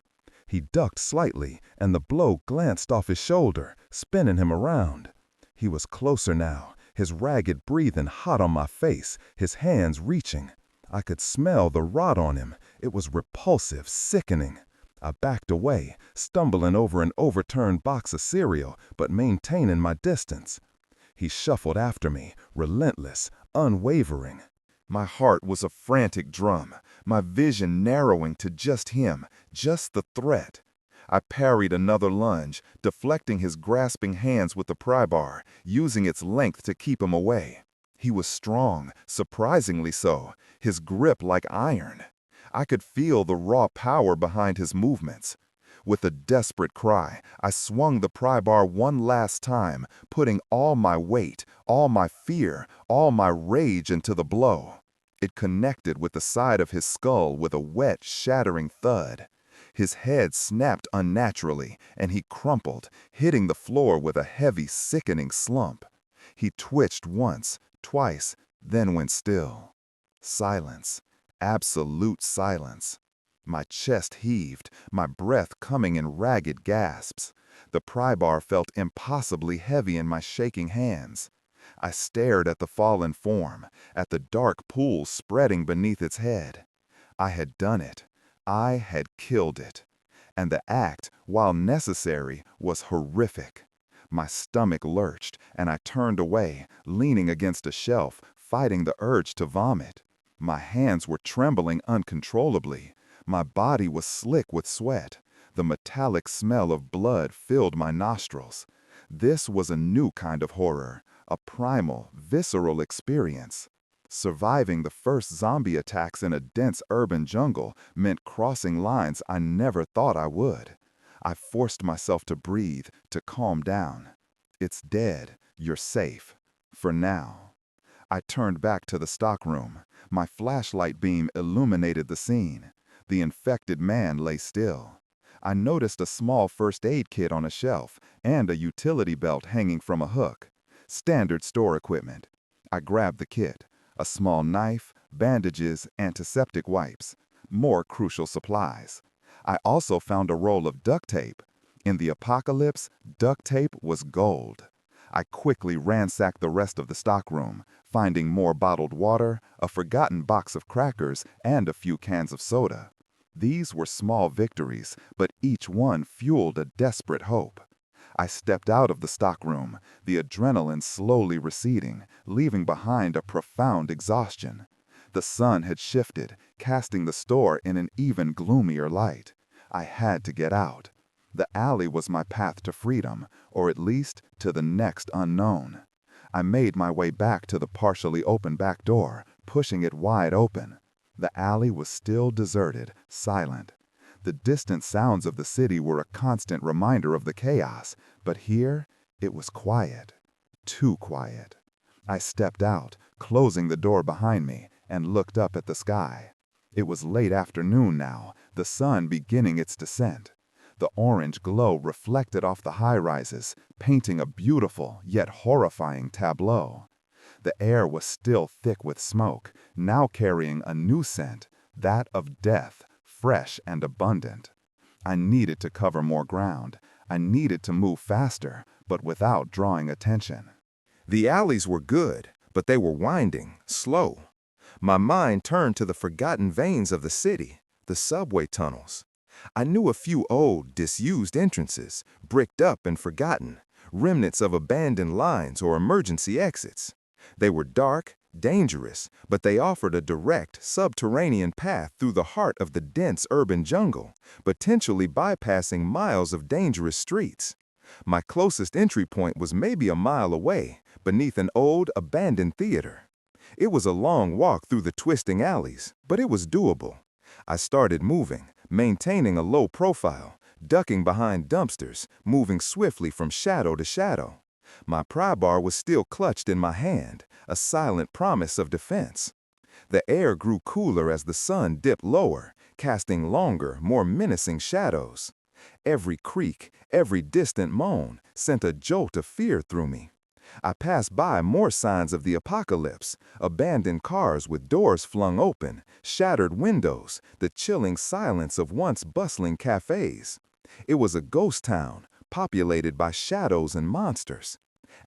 He ducked slightly, and the blow glanced off his shoulder, spinning him around. He was closer now, his ragged breathing hot on my face, his hands reaching. I could smell the rot on him. It was repulsive, sickening. I backed away, stumbling over an overturned box of cereal, but maintaining my distance. He shuffled after me, relentless, unwavering. My heart was a frantic drum, my vision narrowing to just him, just the threat. I parried another lunge, deflecting his grasping hands with the pry bar, using its length to keep him away. He was strong, surprisingly so, his grip like iron. I could feel the raw power behind his movements. With a desperate cry, I swung the pry bar one last time, putting all my weight, all my fear, all my rage into the blow. It connected with the side of his skull with a wet, shattering thud. His head snapped unnaturally, and he crumpled, hitting the floor with a heavy, sickening slump. He twitched once, twice, then went still. Silence. Absolute silence. My chest heaved, my breath coming in ragged gasps. The pry bar felt impossibly heavy in my shaking hands. I stared at the fallen form, at the dark pool spreading beneath its head. I had done it. I had killed it. And the act, while necessary, was horrific. My stomach lurched, and I turned away, leaning against a shelf, fighting the urge to vomit. My hands were trembling uncontrollably. My body was slick with sweat. The metallic smell of blood filled my nostrils. This was a new kind of horror, a primal, visceral experience. Surviving the first zombie attacks in a dense urban jungle meant crossing lines I never thought I would. I forced myself to breathe, to calm down. It's dead. You're safe. For now. I turned back to the stockroom. My flashlight beam illuminated the scene. The infected man lay still. I noticed a small first aid kit on a shelf and a utility belt hanging from a hook. Standard store equipment. I grabbed the kit. A small knife, bandages, antiseptic wipes. More crucial supplies. I also found a roll of duct tape. In the apocalypse, duct tape was gold. I quickly ransacked the rest of the stockroom, finding more bottled water, a forgotten box of crackers, and a few cans of soda. These were small victories, but each one fueled a desperate hope. I stepped out of the stockroom, the adrenaline slowly receding, leaving behind a profound exhaustion. The sun had shifted, casting the store in an even gloomier light. I had to get out. The alley was my path to freedom, or at least to the next unknown. I made my way back to the partially open back door, pushing it wide open. The alley was still deserted, silent. The distant sounds of the city were a constant reminder of the chaos, but here it was quiet. Too quiet. I stepped out, closing the door behind me, and looked up at the sky. It was late afternoon now, the sun beginning its descent. The orange glow reflected off the high-rises, painting a beautiful yet horrifying tableau. The air was still thick with smoke, now carrying a new scent, that of death, fresh and abundant. I needed to cover more ground. I needed to move faster, but without drawing attention. The alleys were good, but they were winding, slow. My mind turned to the forgotten veins of the city, the subway tunnels. I knew a few old, disused entrances, bricked up and forgotten, remnants of abandoned lines or emergency exits. They were dark, dangerous, but they offered a direct, subterranean path through the heart of the dense urban jungle, potentially bypassing miles of dangerous streets. My closest entry point was maybe a mile away, beneath an old, abandoned theater. It was a long walk through the twisting alleys, but it was doable. I started moving, maintaining a low profile, ducking behind dumpsters, moving swiftly from shadow to shadow. My pry bar was still clutched in my hand, a silent promise of defense. The air grew cooler as the sun dipped lower, casting longer, more menacing shadows. Every creak, every distant moan sent a jolt of fear through me. I passed by more signs of the apocalypse, abandoned cars with doors flung open, shattered windows, the chilling silence of once bustling cafes. It was a ghost town, populated by shadows and monsters.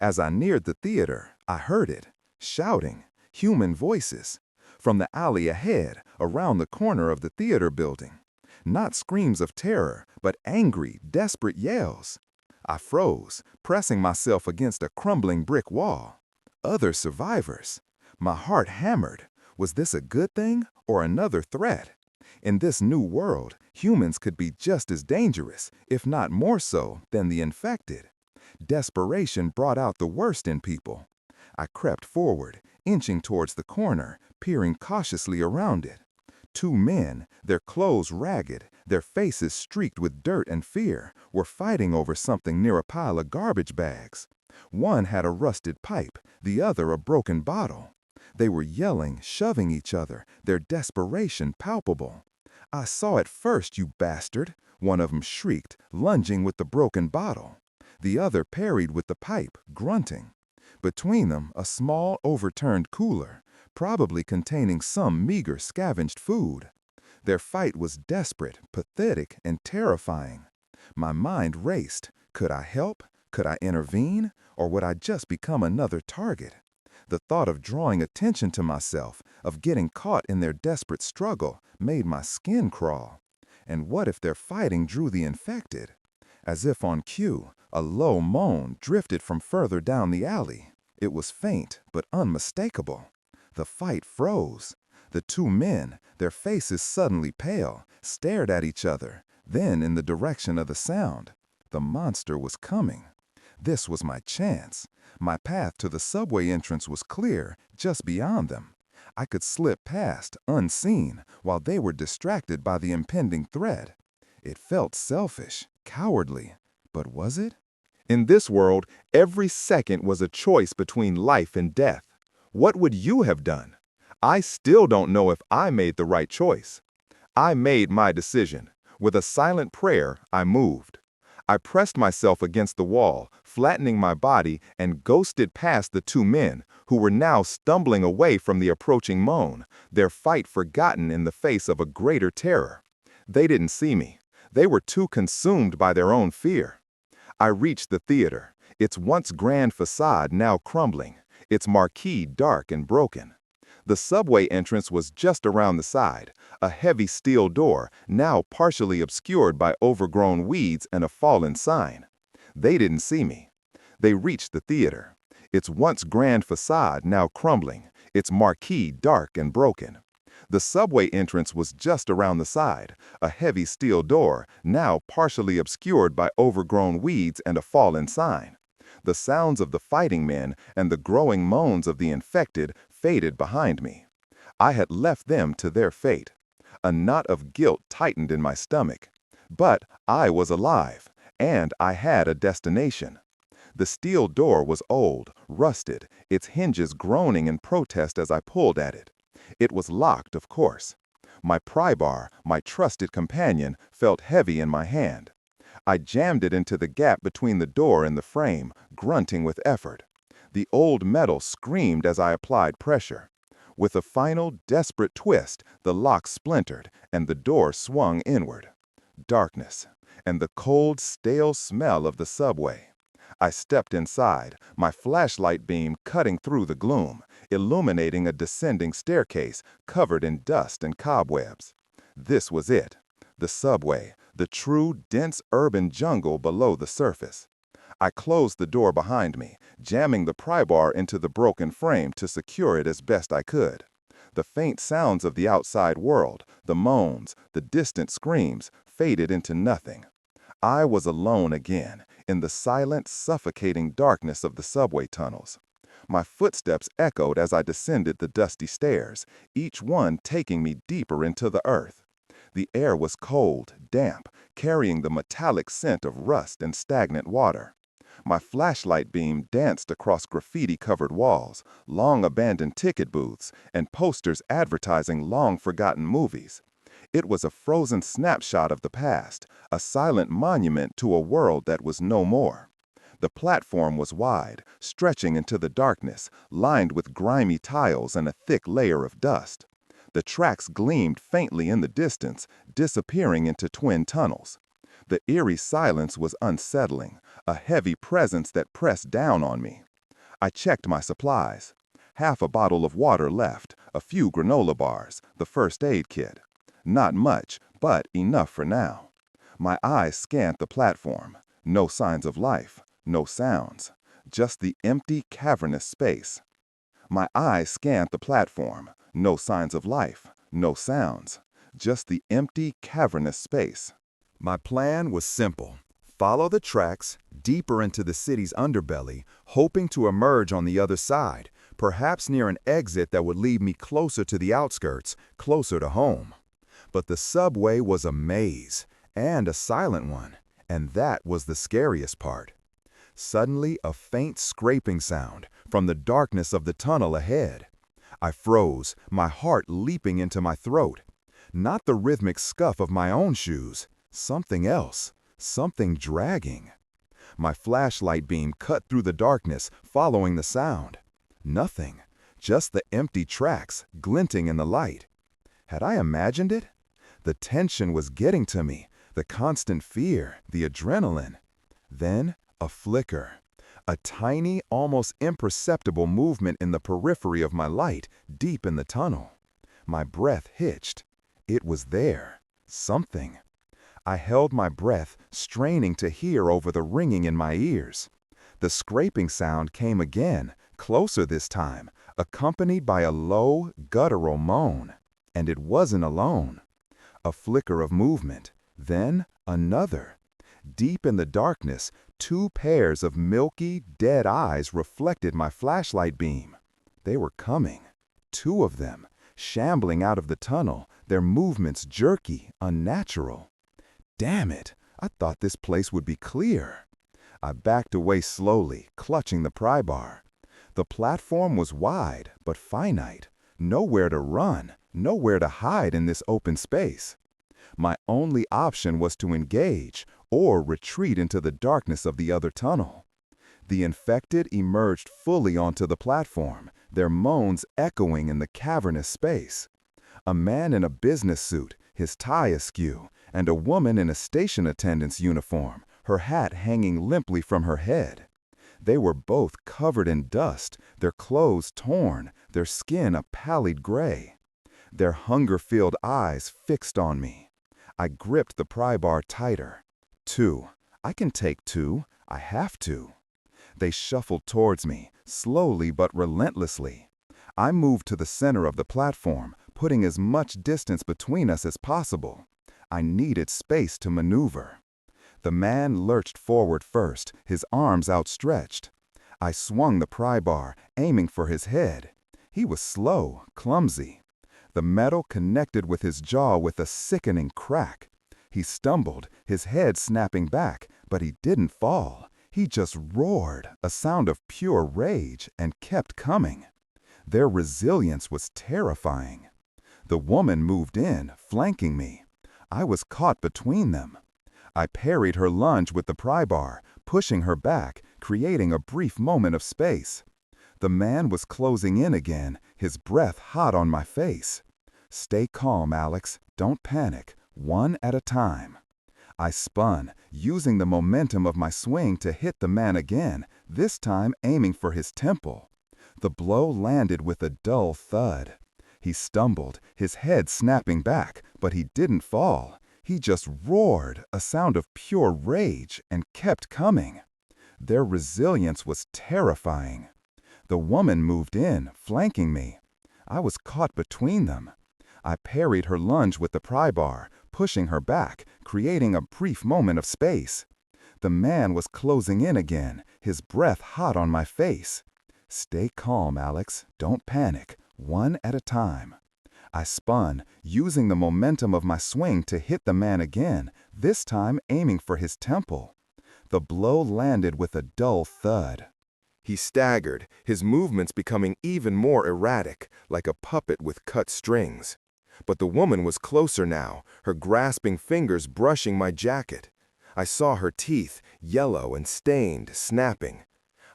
As I neared the theater, I heard it, shouting, human voices. From the alley ahead, around the corner of the theater building. Not screams of terror, but angry, desperate yells. I froze, pressing myself against a crumbling brick wall. Other survivors. My heart hammered. Was this a good thing or another threat? In this new world, humans could be just as dangerous, if not more so, than the infected. Desperation brought out the worst in people. I crept forward, inching towards the corner, peering cautiously around it. Two men, their clothes ragged, their faces streaked with dirt and fear, were fighting over something near a pile of garbage bags. One had a rusted pipe, the other a broken bottle. They were yelling, shoving each other, their desperation palpable. "I saw it first, you bastard!" one of them shrieked, lunging with the broken bottle. The other parried with the pipe, grunting. Between them, a small, overturned cooler, probably containing some meager scavenged food. Their fight was desperate, pathetic, and terrifying. My mind raced. Could I help? Could I intervene? Or would I just become another target? The thought of drawing attention to myself, of getting caught in their desperate struggle, made my skin crawl. And what if their fighting drew the infected? As if on cue, a low moan drifted from further down the alley. It was faint, but unmistakable. The fight froze. The two men, their faces suddenly pale, stared at each other, then in the direction of the sound. The monster was coming. This was my chance. My path to the subway entrance was clear, just beyond them. I could slip past, unseen, while they were distracted by the impending threat. It felt selfish, cowardly, but was it? In this world, every second was a choice between life and death. What would you have done? I still don't know if I made the right choice. I made my decision. With a silent prayer, I moved. I pressed myself against the wall, flattening my body, and ghosted past the two men, who were now stumbling away from the approaching moan, their fight forgotten in the face of a greater terror. They didn't see me. They were too consumed by their own fear. I reached the theater, its once grand facade now crumbling, its marquee dark and broken. The subway entrance was just around the side, a heavy steel door now partially obscured by overgrown weeds and a fallen sign. They didn't see me. They reached the theater, its once grand facade now crumbling, its marquee dark and broken. The subway entrance was just around the side, a heavy steel door now partially obscured by overgrown weeds and a fallen sign. The sounds of the fighting men and the growing moans of the infected faded behind me. I had left them to their fate. A knot of guilt tightened in my stomach. But I was alive, and I had a destination. The steel door was old, rusted, its hinges groaning in protest as I pulled at it. It was locked, of course. My pry bar, my trusted companion, felt heavy in my hand. I jammed it into the gap between the door and the frame, grunting with effort. The old metal screamed as I applied pressure. With a final, desperate twist, the lock splintered and the door swung inward. Darkness, and the cold, stale smell of the subway. I stepped inside, my flashlight beam cutting through the gloom, illuminating a descending staircase covered in dust and cobwebs. This was it. The subway, the true, dense urban jungle below the surface. I closed the door behind me, jamming the pry bar into the broken frame to secure it as best I could. The faint sounds of the outside world, the moans, the distant screams, faded into nothing. I was alone again, in the silent, suffocating darkness of the subway tunnels. My footsteps echoed as I descended the dusty stairs, each one taking me deeper into the earth. The air was cold, damp, carrying the metallic scent of rust and stagnant water. My flashlight beam danced across graffiti-covered walls, long-abandoned ticket booths, and posters advertising long-forgotten movies. It was a frozen snapshot of the past, a silent monument to a world that was no more. The platform was wide, stretching into the darkness, lined with grimy tiles and a thick layer of dust. The tracks gleamed faintly in the distance, disappearing into twin tunnels. The eerie silence was unsettling, a heavy presence that pressed down on me. I checked my supplies. Half a bottle of water left, a few granola bars, the first aid kit. Not much, but enough for now. My eyes scanned the platform. No signs of life, no sounds, just the empty, cavernous space. My eyes scanned the platform. No signs of life, no sounds, just the empty, cavernous space. My plan was simple. Follow the tracks, deeper into the city's underbelly, hoping to emerge on the other side, perhaps near an exit that would lead me closer to the outskirts, closer to home. But the subway was a maze, and a silent one, and that was the scariest part. Suddenly, a faint scraping sound from the darkness of the tunnel ahead. I froze, my heart leaping into my throat. Not the rhythmic scuff of my own shoes, something else, something dragging. My flashlight beam cut through the darkness, following the sound. Nothing, just the empty tracks glinting in the light. Had I imagined it? The tension was getting to me, the constant fear, the adrenaline. Then, a flicker. A tiny, almost imperceptible movement in the periphery of my light, deep in the tunnel. My breath hitched. It was there. Something. I held my breath, straining to hear over the ringing in my ears. The scraping sound came again, closer this time, accompanied by a low, guttural moan. And it wasn't alone. A flicker of movement, then another. Deep in the darkness, two pairs of milky, dead eyes reflected my flashlight beam. They were coming. Two of them, shambling out of the tunnel, their movements jerky, unnatural. Damn it, I thought this place would be clear. I backed away slowly, clutching the pry bar. The platform was wide, but finite. Nowhere to run, nowhere to hide in this open space. My only option was to engage or retreat into the darkness of the other tunnel. The infected emerged fully onto the platform, their moans echoing in the cavernous space. A man in a business suit, his tie askew, and a woman in a station attendant's uniform, her hat hanging limply from her head. They were both covered in dust, their clothes torn, their skin a pallid gray. Their hunger-filled eyes fixed on me. I gripped the pry bar tighter. Two. I can take two. I have to. They shuffled towards me, slowly but relentlessly. I moved to the center of the platform, putting as much distance between us as possible. I needed space to maneuver. The man lurched forward first, his arms outstretched. I swung the pry bar, aiming for his head. He was slow, clumsy. The metal connected with his jaw with a sickening crack. He stumbled, his head snapping back, but he didn't fall. He just roared, a sound of pure rage, and kept coming. Their resilience was terrifying. The woman moved in, flanking me. I was caught between them. I parried her lunge with the pry bar, pushing her back, creating a brief moment of space. The man was closing in again, his breath hot on my face. Stay calm, Alex. Don't panic. One at a time. I spun, using the momentum of my swing to hit the man again, this time aiming for his temple. The blow landed with a dull thud. He stumbled, his head snapping back, but he didn't fall. He just roared, a sound of pure rage, and kept coming. Their resilience was terrifying. The woman moved in, flanking me. I was caught between them. I parried her lunge with the pry bar, pushing her back, creating a brief moment of space. The man was closing in again, his breath hot on my face. Stay calm, Alex. Don't panic. One at a time. I spun, using the momentum of my swing to hit the man again, this time aiming for his temple. The blow landed with a dull thud. He staggered, his movements becoming even more erratic, like a puppet with cut strings. But the woman was closer now, her grasping fingers brushing my jacket. I saw her teeth, yellow and stained, snapping.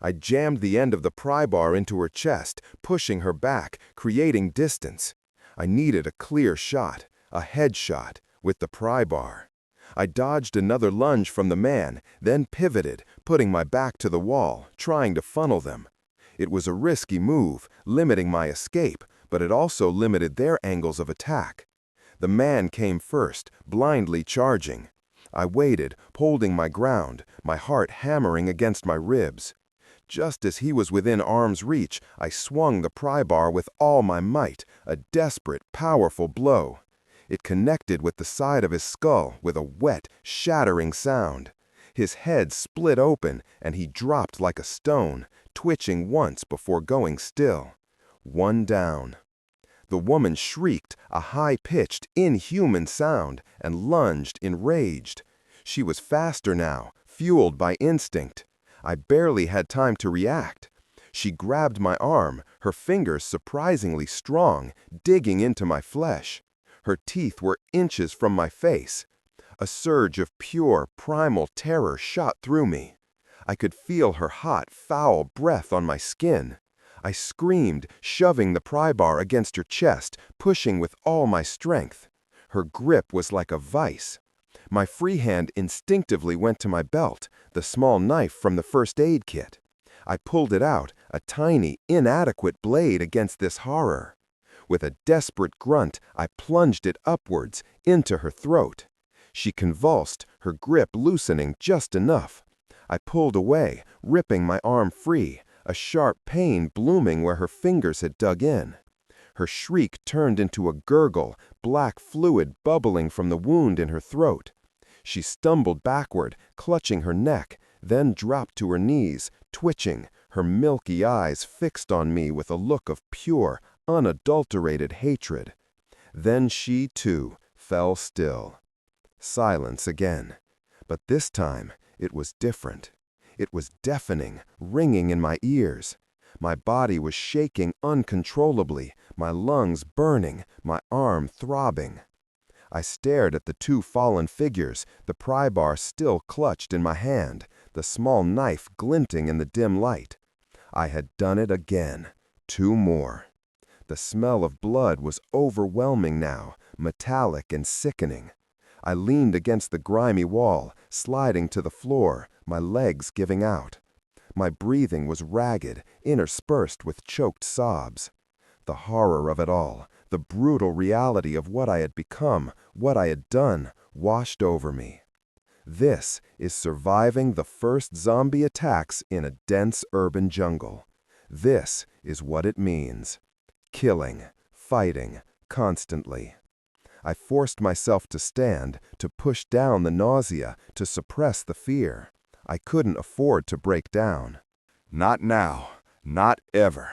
I jammed the end of the pry bar into her chest, pushing her back, creating distance. I needed a clear shot, a headshot, with the pry bar. I dodged another lunge from the man, then pivoted, putting my back to the wall, trying to funnel them. It was a risky move, limiting my escape, but it also limited their angles of attack. The man came first, blindly charging. I waited, holding my ground, my heart hammering against my ribs. Just as he was within arm's reach, I swung the pry bar with all my might, a desperate, powerful blow. It connected with the side of his skull with a wet, shattering sound. His head split open, and he dropped like a stone, twitching once before going still. One down. The woman shrieked, a high-pitched, inhuman sound, and lunged, enraged. She was faster now, fueled by instinct. I barely had time to react. She grabbed my arm, her fingers surprisingly strong, digging into my flesh. Her teeth were inches from my face. A surge of pure, primal terror shot through me. I could feel her hot, foul breath on my skin. I screamed, shoving the pry bar against her chest, pushing with all my strength. Her grip was like a vice. My free hand instinctively went to my belt, the small knife from the first aid kit. I pulled it out, a tiny, inadequate blade against this horror. With a desperate grunt, I plunged it upwards, into her throat. She convulsed, her grip loosening just enough. I pulled away, ripping my arm free, a sharp pain blooming where her fingers had dug in. Her shriek turned into a gurgle, black fluid bubbling from the wound in her throat. She stumbled backward, clutching her neck, then dropped to her knees, twitching, her milky eyes fixed on me with a look of pure, unadulterated hatred. Then she, too, fell still. Silence again. But this time, it was different. It was deafening, ringing in my ears. My body was shaking uncontrollably, my lungs burning, my arm throbbing. I stared at the two fallen figures, the pry bar still clutched in my hand, the small knife glinting in the dim light. I had done it again. 2 more. The smell of blood was overwhelming now, metallic and sickening. I leaned against the grimy wall, sliding to the floor, my legs giving out. My breathing was ragged, interspersed with choked sobs. The horror of it all, the brutal reality of what I had become, what I had done, washed over me. This is surviving the first zombie attacks in a dense urban jungle. This is what it means. Killing, fighting, constantly. I forced myself to stand, to push down the nausea, to suppress the fear. I couldn't afford to break down. Not now, not ever.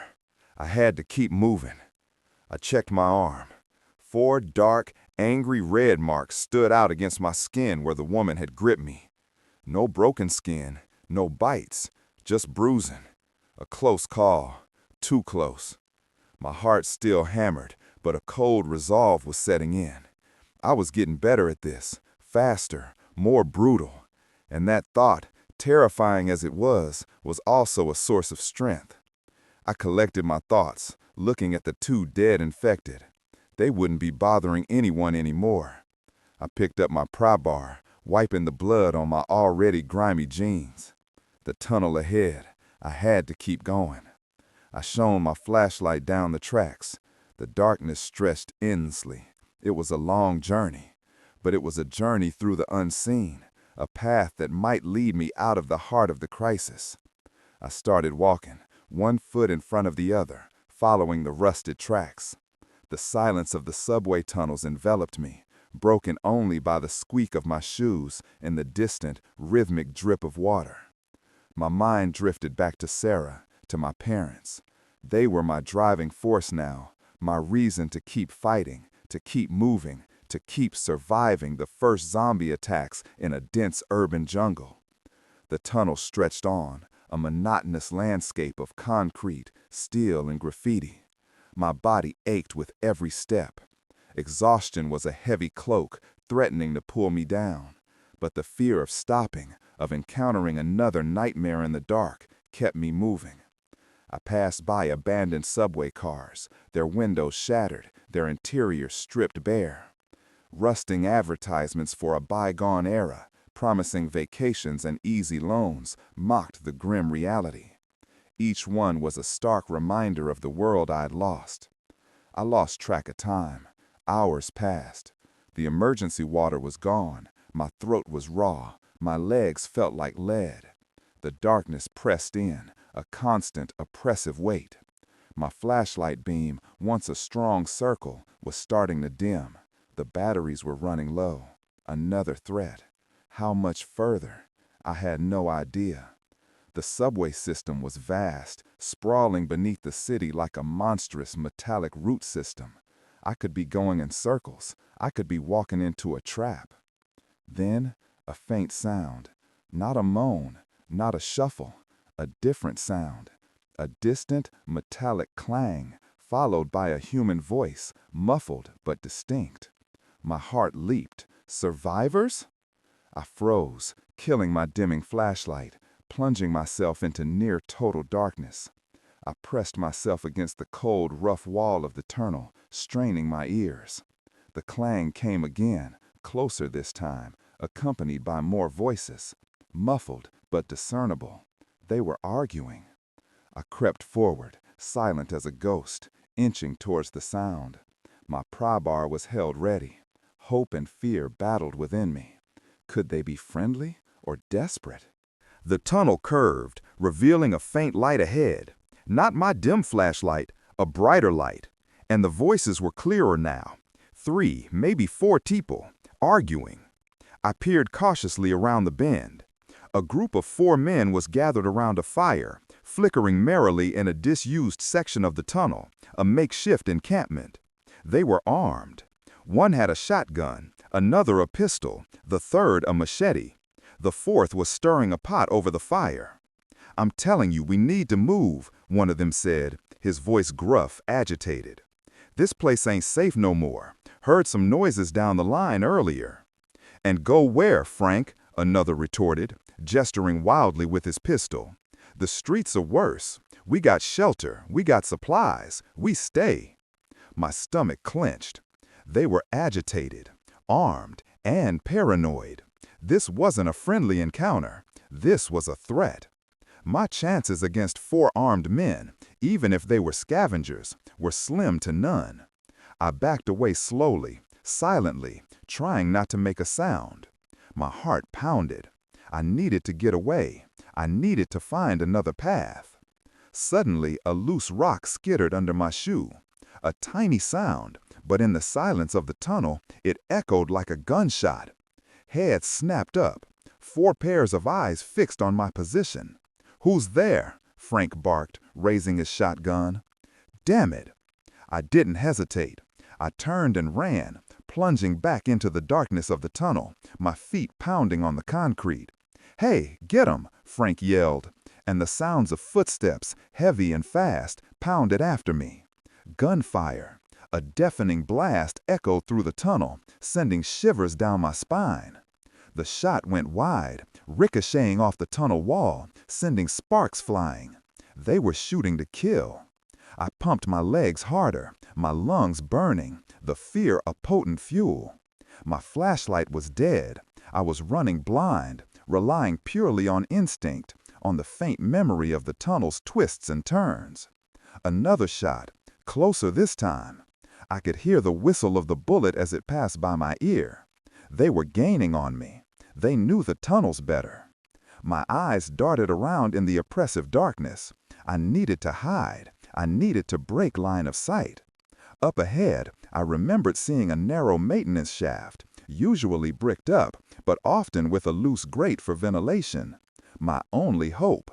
I had to keep moving. I checked my arm. 4 dark, angry red marks stood out against my skin where the woman had gripped me. No broken skin, no bites, just bruising. A close call, too close. My heart still hammered, but a cold resolve was setting in. I was getting better at this, faster, more brutal. And that thought, terrifying as it was also a source of strength. I collected my thoughts, looking at the 2 dead infected. They wouldn't be bothering anyone anymore. I picked up my pry bar, wiping the blood on my already grimy jeans. The tunnel ahead, I had to keep going. I shone my flashlight down the tracks. The darkness stretched endlessly. It was a long journey, but it was a journey through the unseen, a path that might lead me out of the heart of the crisis. I started walking, 1 foot in front of the other, following the rusted tracks. The silence of the subway tunnels enveloped me, broken only by the squeak of my shoes and the distant, rhythmic drip of water. My mind drifted back to Sarah, to my parents. They were my driving force now, my reason to keep fighting, to keep moving, to keep surviving the first zombie attacks in a dense urban jungle. The tunnel stretched on, a monotonous landscape of concrete, steel, and graffiti. My body ached with every step. Exhaustion was a heavy cloak, threatening to pull me down. But the fear of stopping, of encountering another nightmare in the dark, kept me moving. I passed by abandoned subway cars, their windows shattered, their interiors stripped bare. Rusting advertisements for a bygone era, promising vacations and easy loans, mocked the grim reality. Each one was a stark reminder of the world I'd lost. I lost track of time. Hours passed. The emergency water was gone. My throat was raw. My legs felt like lead. The darkness pressed in, a constant, oppressive weight. My flashlight beam, once a strong circle, was starting to dim. The batteries were running low. Another threat. How much further? I had no idea. The subway system was vast, sprawling beneath the city like a monstrous metallic root system. I could be going in circles. I could be walking into a trap. Then, a faint sound. Not a moan, not a shuffle. A different sound. A distant, metallic clang, followed by a human voice, muffled but distinct. My heart leaped. Survivors? I froze, killing my dimming flashlight, plunging myself into near-total darkness. I pressed myself against the cold, rough wall of the tunnel, straining my ears. The clang came again, closer this time, accompanied by more voices, muffled but discernible. They were arguing. I crept forward, silent as a ghost, inching towards the sound. My pry bar was held ready. Hope and fear battled within me. Could they be friendly or desperate? The tunnel curved, revealing a faint light ahead. Not my dim flashlight, a brighter light. And the voices were clearer now. 3, maybe 4 people, arguing. I peered cautiously around the bend. A group of 4 men was gathered around a fire, flickering merrily in a disused section of the tunnel, a makeshift encampment. They were armed. One had a shotgun, another a pistol, the third a machete. The fourth was stirring a pot over the fire. "I'm telling you, we need to move," one of them said, his voice gruff, agitated. "This place ain't safe no more. Heard some noises down the line earlier." "And go where, Frank?" another retorted, gesturing wildly with his pistol. "The streets are worse. We got shelter, we got supplies, we stay." My stomach clenched. They were agitated, armed, and paranoid. This wasn't a friendly encounter. This was a threat. My chances against 4 armed men, even if they were scavengers, were slim to none. I backed away slowly, silently, trying not to make a sound. My heart pounded. I needed to get away. I needed to find another path. Suddenly, a loose rock skittered under my shoe. A tiny sound, but in the silence of the tunnel, it echoed like a gunshot. Heads snapped up, 4 pairs of eyes fixed on my position. "Who's there?" Frank barked, raising his shotgun. Damn it! I didn't hesitate. I turned and ran, plunging back into the darkness of the tunnel, my feet pounding on the concrete. "Hey, get 'em!" Frank yelled, and the sounds of footsteps, heavy and fast, pounded after me. Gunfire. A deafening blast echoed through the tunnel, sending shivers down my spine. The shot went wide, ricocheting off the tunnel wall, sending sparks flying. They were shooting to kill. I pumped my legs harder, my lungs burning, the fear a potent fuel. My flashlight was dead. I was running blind, relying purely on instinct, on the faint memory of the tunnel's twists and turns. Another shot, closer this time. I could hear the whistle of the bullet as it passed by my ear. They were gaining on me. They knew the tunnels better. My eyes darted around in the oppressive darkness. I needed to hide. I needed to break line of sight. Up ahead, I remembered seeing a narrow maintenance shaft, usually bricked up, but often with a loose grate for ventilation. My only hope.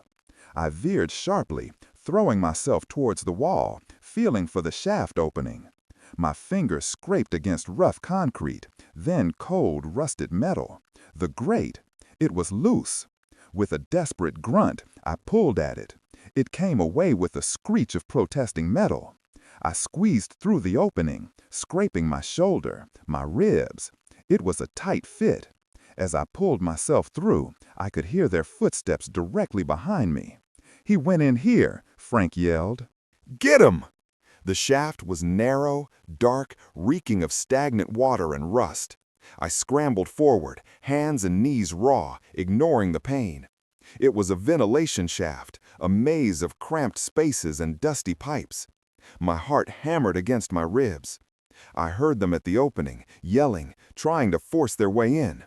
I veered sharply, throwing myself towards the wall, feeling for the shaft opening. My fingers scraped against rough concrete, then cold, rusted metal. The grate, it was loose. With a desperate grunt, I pulled at it. It came away with a screech of protesting metal. I squeezed through the opening, scraping my shoulder, my ribs. It was a tight fit. As I pulled myself through, I could hear their footsteps directly behind me. "He went in here," Frank yelled. "Get him!" The shaft was narrow, dark, reeking of stagnant water and rust. I scrambled forward, hands and knees raw, ignoring the pain. It was a ventilation shaft, a maze of cramped spaces and dusty pipes. My heart hammered against my ribs. I heard them at the opening, yelling, trying to force their way in.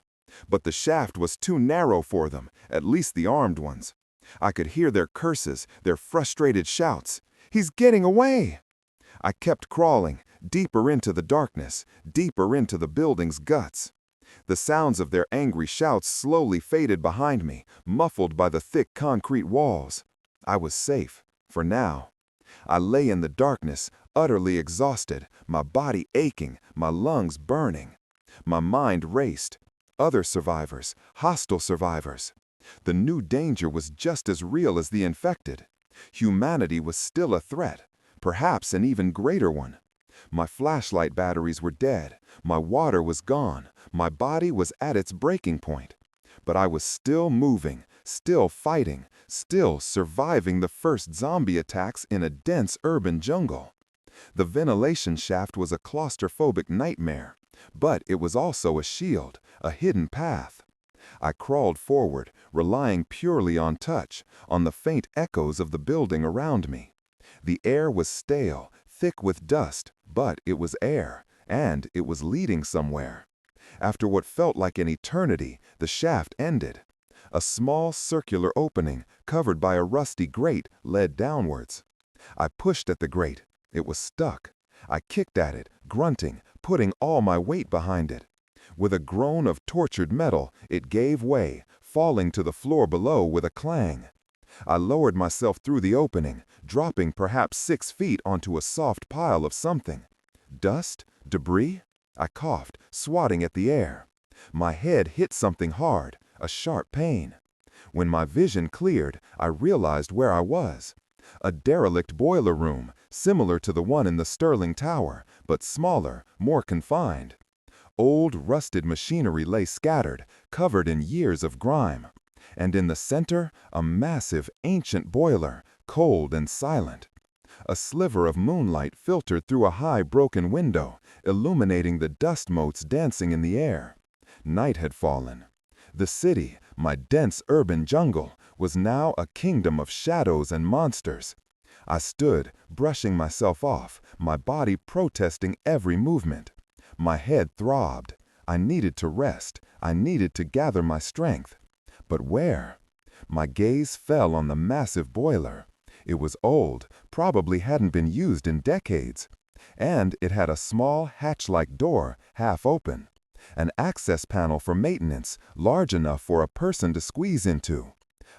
But the shaft was too narrow for them, at least the armed ones. I could hear their curses, their frustrated shouts. "He's getting away!" I kept crawling, deeper into the darkness, deeper into the building's guts. The sounds of their angry shouts slowly faded behind me, muffled by the thick concrete walls. I was safe, for now. I lay in the darkness, utterly exhausted, my body aching, my lungs burning. My mind raced. Other survivors, hostile survivors. The new danger was just as real as the infected. Humanity was still a threat, perhaps an even greater one. My flashlight batteries were dead, my water was gone, my body was at its breaking point. But I was still moving, still fighting, still surviving the first zombie attacks in a dense urban jungle. The ventilation shaft was a claustrophobic nightmare, but it was also a shield, a hidden path. I crawled forward, relying purely on touch, on the faint echoes of the building around me. The air was stale, thick with dust, but it was air, and it was leading somewhere. After what felt like an eternity, the shaft ended. A small circular opening, covered by a rusty grate, led downwards. I pushed at the grate. It was stuck. I kicked at it, grunting, putting all my weight behind it. With a groan of tortured metal, it gave way, falling to the floor below with a clang. I lowered myself through the opening, dropping perhaps 6 feet onto a soft pile of something. Dust? Debris? I coughed, swatting at the air. My head hit something hard, a sharp pain. When my vision cleared, I realized where I was. A derelict boiler room, similar to the one in the Sterling Tower, but smaller, more confined. Old, rusted machinery lay scattered, covered in years of grime. And in the center, a massive, ancient boiler, cold and silent. A sliver of moonlight filtered through a high, broken window, illuminating the dust motes dancing in the air. Night had fallen. The city, my dense urban jungle, was now a kingdom of shadows and monsters. I stood, brushing myself off, my body protesting every movement. My head throbbed. I needed to rest. I needed to gather my strength. But where? My gaze fell on the massive boiler. It was old, probably hadn't been used in decades. And it had a small hatch-like door, half open. An access panel for maintenance, large enough for a person to squeeze into.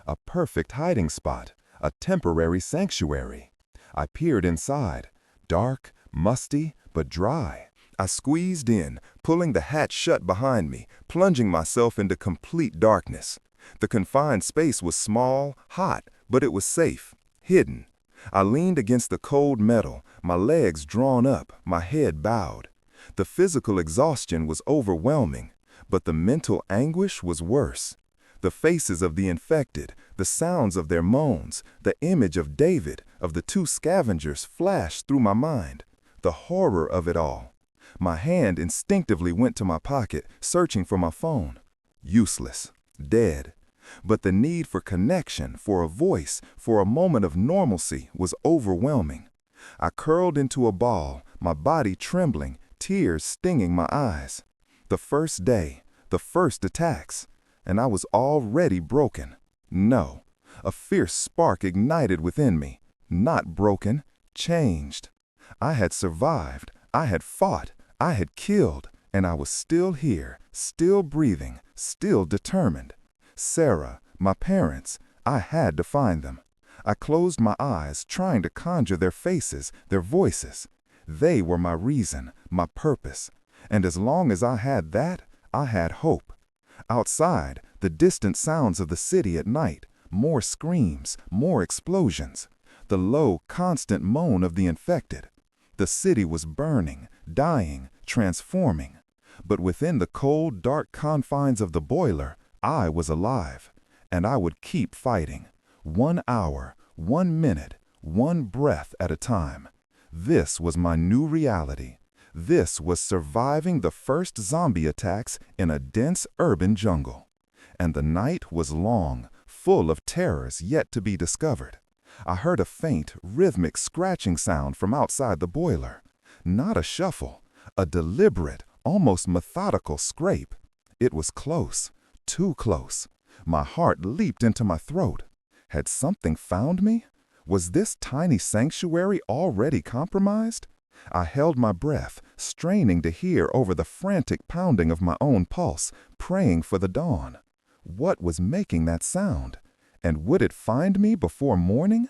A perfect hiding spot, a temporary sanctuary. I peered inside. Dark, musty, but dry. I squeezed in, pulling the hatch shut behind me, plunging myself into complete darkness. The confined space was small, hot, but it was safe, hidden. I leaned against the cold metal, my legs drawn up, my head bowed. The physical exhaustion was overwhelming, but the mental anguish was worse. The faces of the infected, the sounds of their moans, the image of David, of the 2 scavengers flashed through my mind. The horror of it all. My hand instinctively went to my pocket, searching for my phone. Useless. Dead. But the need for connection, for a voice, for a moment of normalcy was overwhelming. I curled into a ball, my body trembling, tears stinging my eyes. The first day, the first attacks, and I was already broken. No, a fierce spark ignited within me. Not broken, changed. I had survived, I had fought, I had killed, and I was still here, still breathing, still determined. Sarah, my parents, I had to find them. I closed my eyes, trying to conjure their faces, their voices. They were my reason, my purpose. And as long as I had that, I had hope. Outside, the distant sounds of the city at night, more screams, more explosions. The low, constant moan of the infected. The city was burning, dying, transforming. But within the cold, dark confines of the boiler, I was alive. And I would keep fighting. 1 hour, 1 minute, 1 breath at a time. This was my new reality. This was surviving the first zombie attacks in a dense urban jungle. And the night was long, full of terrors yet to be discovered. I heard a faint, rhythmic scratching sound from outside the boiler. Not a shuffle, a deliberate, almost methodical scrape. It was close, too close. My heart leaped into my throat. Had something found me? Was this tiny sanctuary already compromised? I held my breath, straining to hear over the frantic pounding of my own pulse, praying for the dawn. What was making that sound? And would it find me before morning?